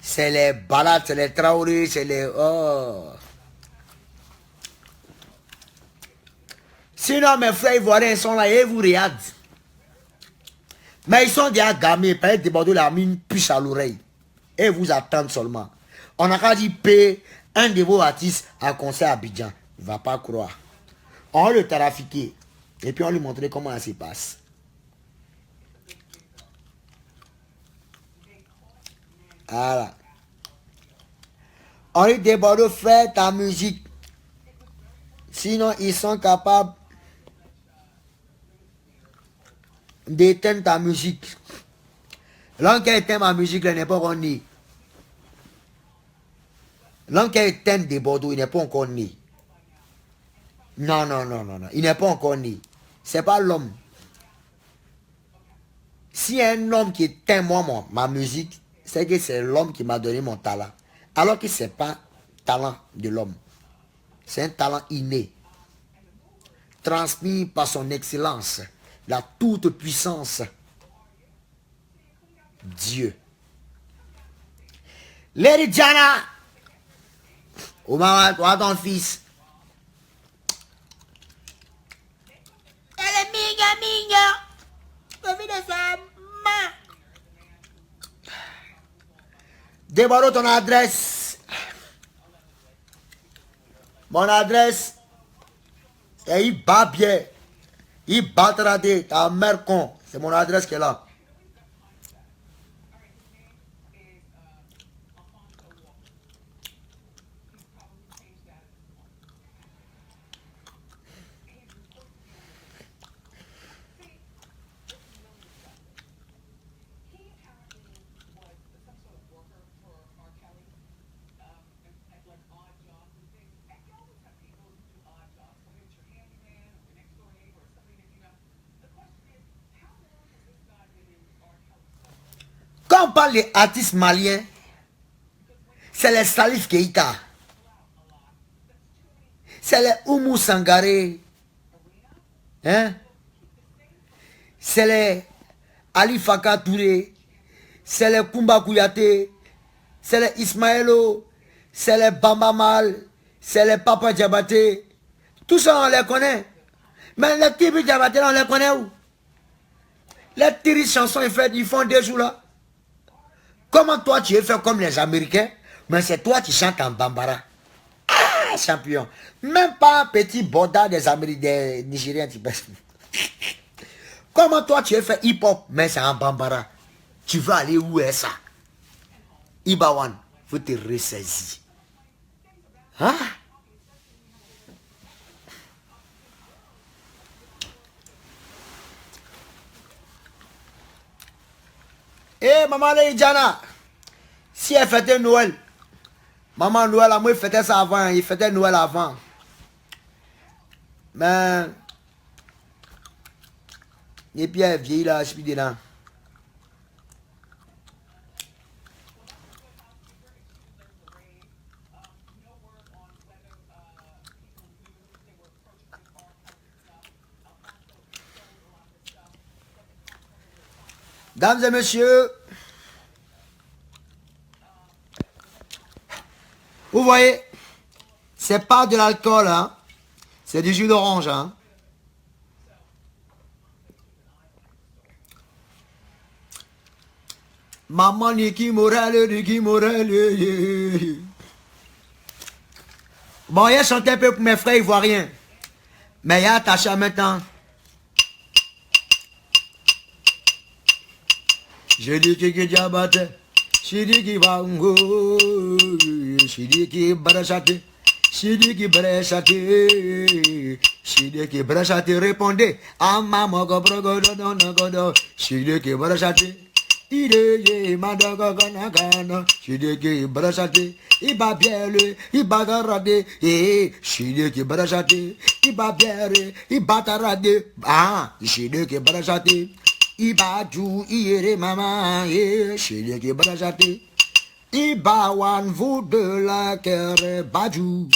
c'est les Balades, c'est les Traoré, c'est les... Oh. Sinon, mes frères ivoiriens sont là et vous regardent. Mais ils sont déjà gamés, peut-être débordés la mine, puce à l'oreille. Et vous attendent seulement. On a qu'à dire payer un de vos artistes à concert à Abidjan. Il ne va pas croire. On va le trafiquer. Et puis on lui montrer comment ça se passe. Voilà. On lui déborde, fais ta musique. Sinon, ils sont capables d'éteindre ta musique. L'homme qui éteint ma musique, il n'est pas encore né. L'homme qui éteint des Bordeaux, il n'est pas encore né. Non. Il n'est pas encore né. C'est pas l'homme. Si un homme qui éteint moi ma musique, c'est que c'est l'homme qui m'a donné mon talent. Alors que ce n'est pas talent de l'homme. C'est un talent inné. Transmis par son excellence. La toute puissance. Dieu. Lady Diana. Omar, toi ton fils. Elle est mignonne. Débarre ton adresse. Mon adresse. Et il bat bien. Il battra ta mère con. C'est mon adresse qui est là. Quand on parle des artistes maliens, c'est les Salif Keita. C'est les Oumou Sangaré. Hein? C'est les Ali Faka Touré. C'est les Kumba Kouyaté. C'est les Ismaëlo. C'est les Bamba Mal. C'est les Papa Diabaté. Tout ça, on les connaît. Mais les petits Diabaté, on les connaît où? Les petites chansons, ils font des jours là. Comment toi tu es fait comme les Américains, mais c'est toi qui chantes en Bambara. Ah, champion. Même pas un petit boda des Américains, des Nigériens, tu peux. Comment toi tu es fait hip-hop, mais c'est en Bambara. Tu veux aller où est ça? Ibawan, faut te ressaisir. Hein? Eh, maman Leïdjana, si elle fêtait Noël, maman Noël, moi, il fêtait ça avant, il fêtait Noël avant. Mais, et puis elle vieillit là, je suis dedans. Dames et messieurs, vous voyez, c'est pas de l'alcool, hein. C'est du jus d'orange, hein. Maman Niki Morel, Niki Morel. Bon, il a chanté un peu pour mes frères ivoiriens. Mais il y a attaché maintenant. Je dis que diabate. Je dis qui va ngo. Je dis qui brachate. Je dis qui brachate. Je dis qui brachate. Répondez. Ah maman godo non godo. Je dis qui brachate. Ide madaga gana gana. Je dis qui brachate. Iba bielle, iba garade. Je dis qui brachate. Iba bière, iba tarade. Ah, je dis qui brachate. Iba ju iere mama chez qui brajate. Iba wan vous de la kere baju.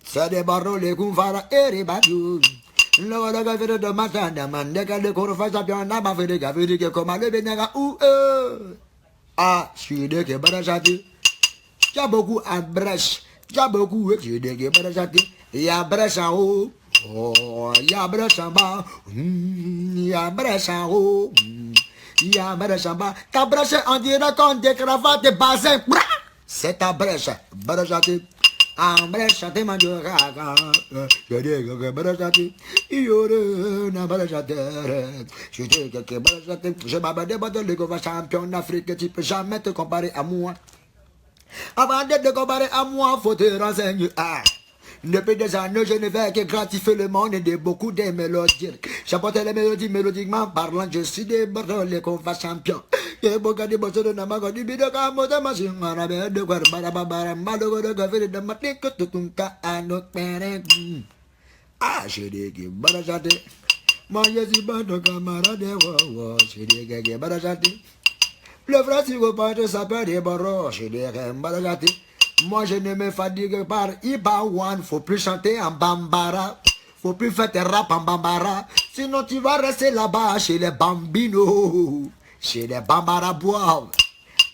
C'est des barreaux les kumfara ere baju. Le gars fait de matin de mandeka de corfa champion n'a pas fait de gaviri que comme le benega ou ah chez qui brajate. Il y a beaucoup à brèche. Il y a beaucoup chez qui brajate. Il y a brèche en haut. Oh, ya brèche en bas, ya brèche en haut, ya brèche en bas. Ta brèche on dirait qu'on des cravates de bassin. C'est ta brèche, brèche en brèche te mangiera. Je dis que brèche il y aurait une brèche. Je dis que brèche. Je m'abonne de le champion d'Afrique. Tu peux jamais te comparer à moi. Avant de te comparer à moi, faut te renseigner. Depuis des années, je ne fais que gratifier le monde de beaucoup de mélodies. J'apporte les mélodies mélodiquement parlant. Je suis des bordeaux, les confs champions. Et beaucoup de bosses de Namago, du bidon, de machine, arabe, de Guarabara, Malago, de Gaviri, de Matique, Tutunka, and not parent. Ah, j'ai dit que Barajate. Moi, je suis bon, de camarade, j'ai dit que Barajate. Le vrai, si vous partez, ça peut des barreaux, j'ai dit que Barajate. Moi je ne me fatigue par Iba One, faut plus chanter en bambara, faut plus faire tes rap en bambara, sinon tu vas rester là-bas chez les bambinos, chez les bambara bois.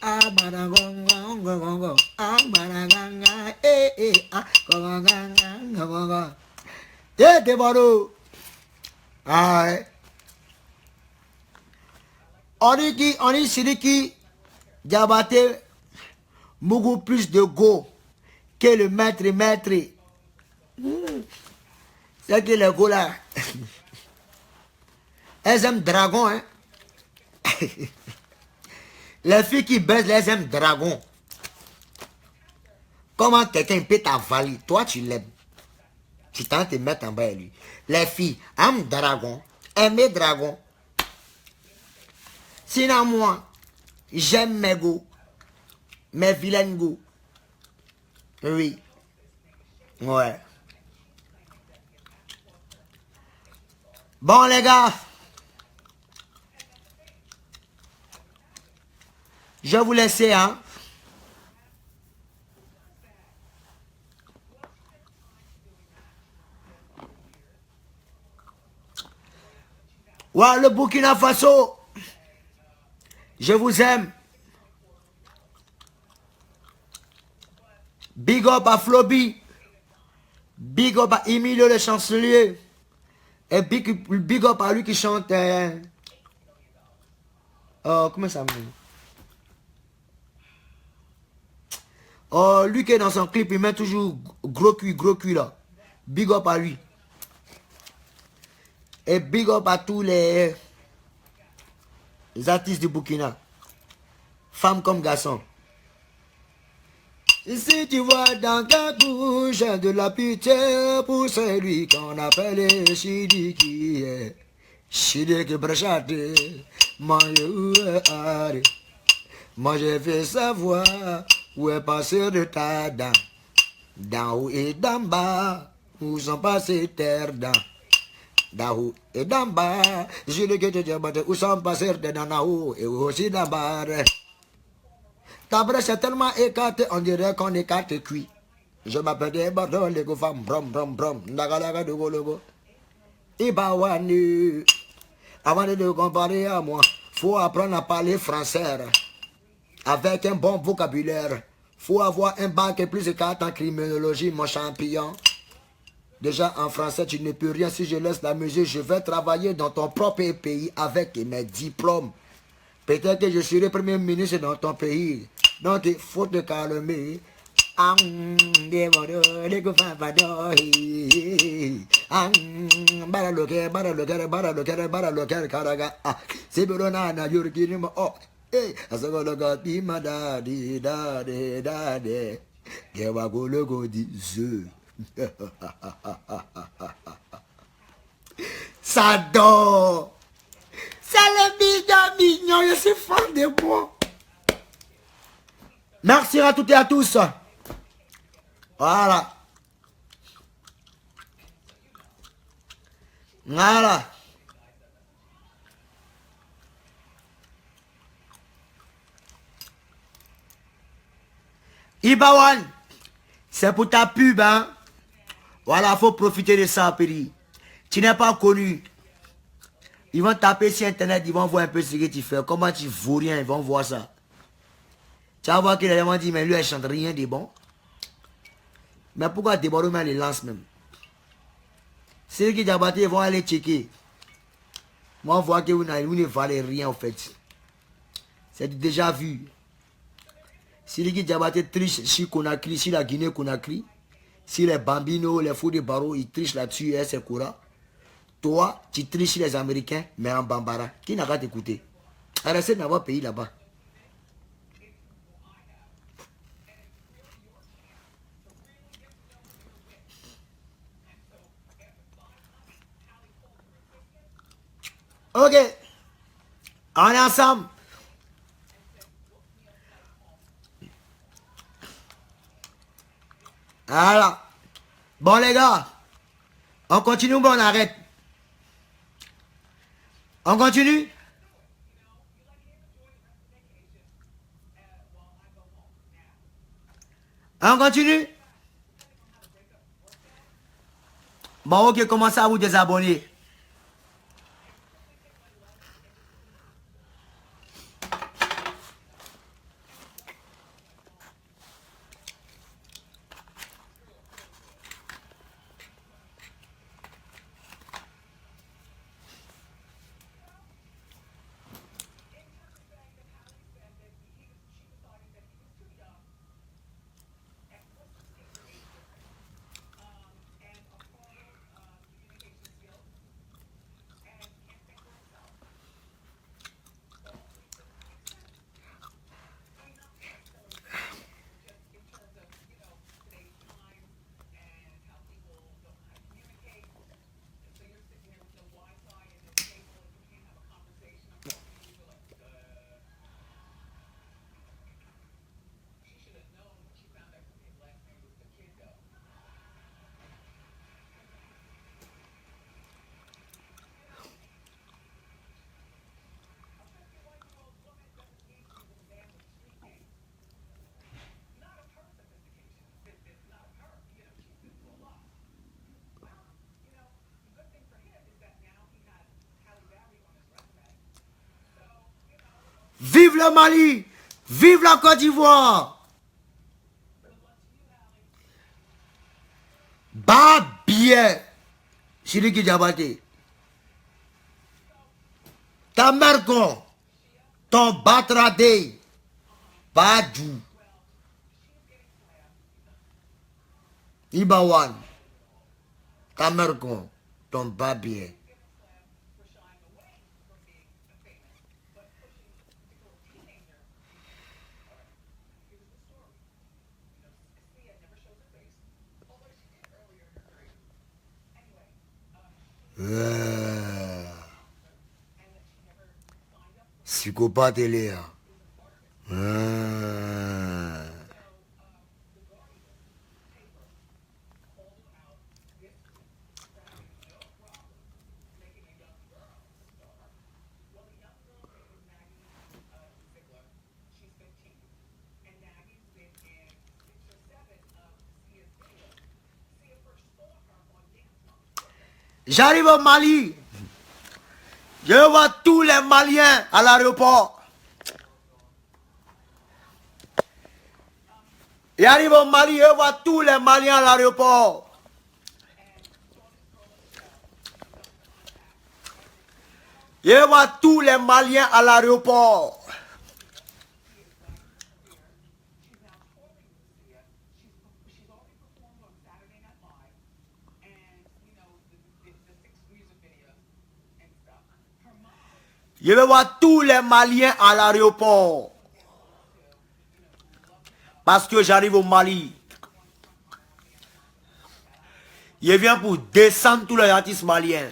Ah maragongo, ah maraganga, ah gonganga, t'es baro. Ah, on dit Sidiki, Diabaté. Beaucoup plus de go que le maître. C'est que les go là, elles aiment dragon, hein. Les filles qui baissent, elles aiment dragon. Comment quelqu'un peut t'avaler? Toi, tu l'aimes. Tu tentes de te mettre en bas de lui. Les filles aiment dragon, aiment dragon. Sinon, moi, j'aime mes go. Mais vilaine go. Oui. Ouais. Bon les gars. Je vais vous laisser, hein. Ouais, le Burkina Faso. Je vous aime. Big up à Floby. Big up à Emilio le chancelier. Et big up à lui qui chante. Comment ça s'appelle? Lui qui est dans son clip, il met toujours gros cuit là. Big up à lui. Et big up à tous les artistes du Burkina. Femmes comme garçons. Si tu vois dans ta bouche de la pitié pour celui qu'on appelle Sidiki, Sidiki Brachate, moi je veux savoir où est passé de ta dent, d'en haut et d'en bas, où sont passées terres dents, d'en haut et d'en bas, je le que où sont passées des dents d'en haut et aussi d'en bas. Ta brèche est tellement écartée, on dirait qu'on écarte cuit. Je m'appelle des bordeaux, les go femmes, brom, nagalaga de gologo. Ibawani. Avant de le comparer à moi, faut apprendre à parler français. Avec un bon vocabulaire. Faut avoir un bac et plus de 4 en criminologie, mon champion. Déjà en français, tu ne peux rien. Si je laisse la musique, je vais travailler dans ton propre pays avec mes diplômes. Peut-être que je serai premier ministre dans ton pays. Donc il faut te calmer. Ça dort. C'est le mignon, je suis fan de moi. Merci à toutes et à tous. Voilà. Voilà. Ibawan, c'est pour ta pub, hein. Voilà, faut profiter de ça, Péri. Tu n'es pas connu. Ils vont taper sur Internet, ils vont voir un peu ce que tu fais. Comment tu vaux rien, ils vont voir ça. Tu vas voir qu'il a vraiment dit, mais lui, elle chante rien de bon. Mais pourquoi Déborah les lance même? Ceux qui Diabaté, ils vont aller checker. Moi, on voit que vous ne valez rien, en fait. C'est déjà vu. Si les Diabaté trichent sur Conakry, sur la Guinée-Conakry, si les Bambino, les fous de barreaux, ils trichent là-dessus, et c'est Kora. Toi, tu triches les Américains, mais en Bambara. Qui n'a qu'à t'écouter? Arrêtez d'avoir pays là-bas. Ok. On est ensemble. Voilà. Bon les gars, on continue ou on arrête? On continue? On continue? Bon ok, commencez à vous désabonner. Vive le Mali! Vive la Côte d'Ivoire! Bas bien! Chiriki Diabaté. Ta mère con! Ton batradé! Badou! Ibawan! Ta mère con! Ton bas bien! Psychopathe Léa. J'arrive au Mali. Je vois tous les Maliens à l'aéroport. J'arrive au Mali, je vois tous les Maliens à l'aéroport. Je vois tous les Maliens à l'aéroport. Je vais voir tous les Maliens à l'aéroport. Parce que j'arrive au Mali. Je viens pour descendre tous les artistes maliens.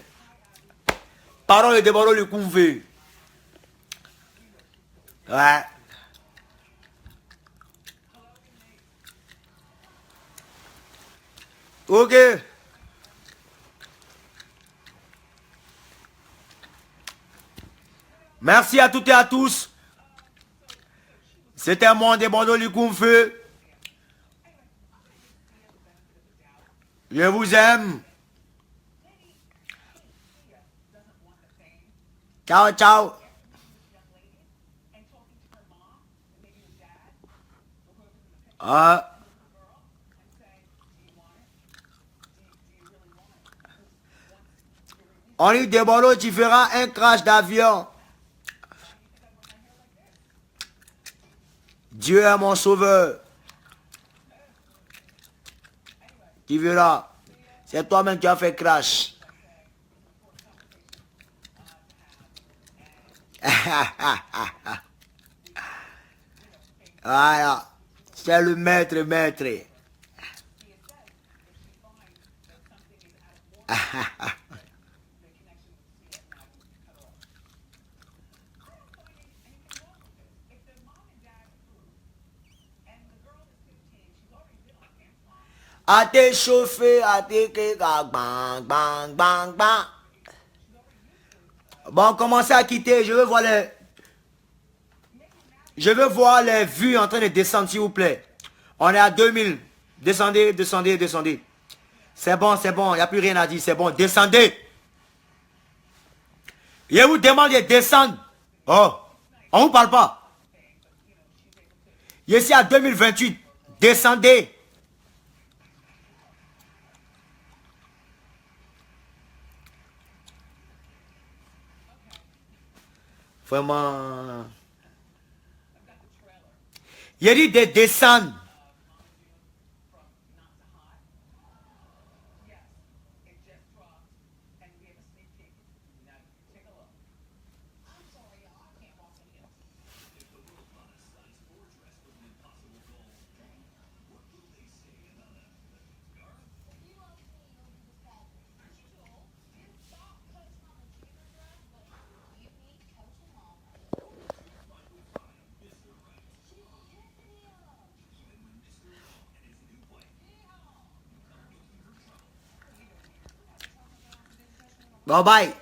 Parole de Baro le Koumvé. Ouais. Ok. Merci à toutes et à tous. C'était moi de Bordeaux le Koumvé. Je vous aime. Ciao, ciao. On dit de Bordeaux, tu feras un crash d'avion. Dieu est mon sauveur. Tu verras. C'est toi-même qui as fait crash. Voilà. C'est le maître. A te chauffer, a te bang, bang, bang, bang. Bon, commencez à quitter. Je veux voir les vues en train de descendre, s'il vous plaît. On est à 2000. Descendez. C'est bon. Il n'y a plus rien à dire. C'est bon. Descendez. Je vous demande de descendre. Oh, on ne vous parle pas. Je suis à 2028. Descendez. Vraiment. Il dit de descendre. Bye bye.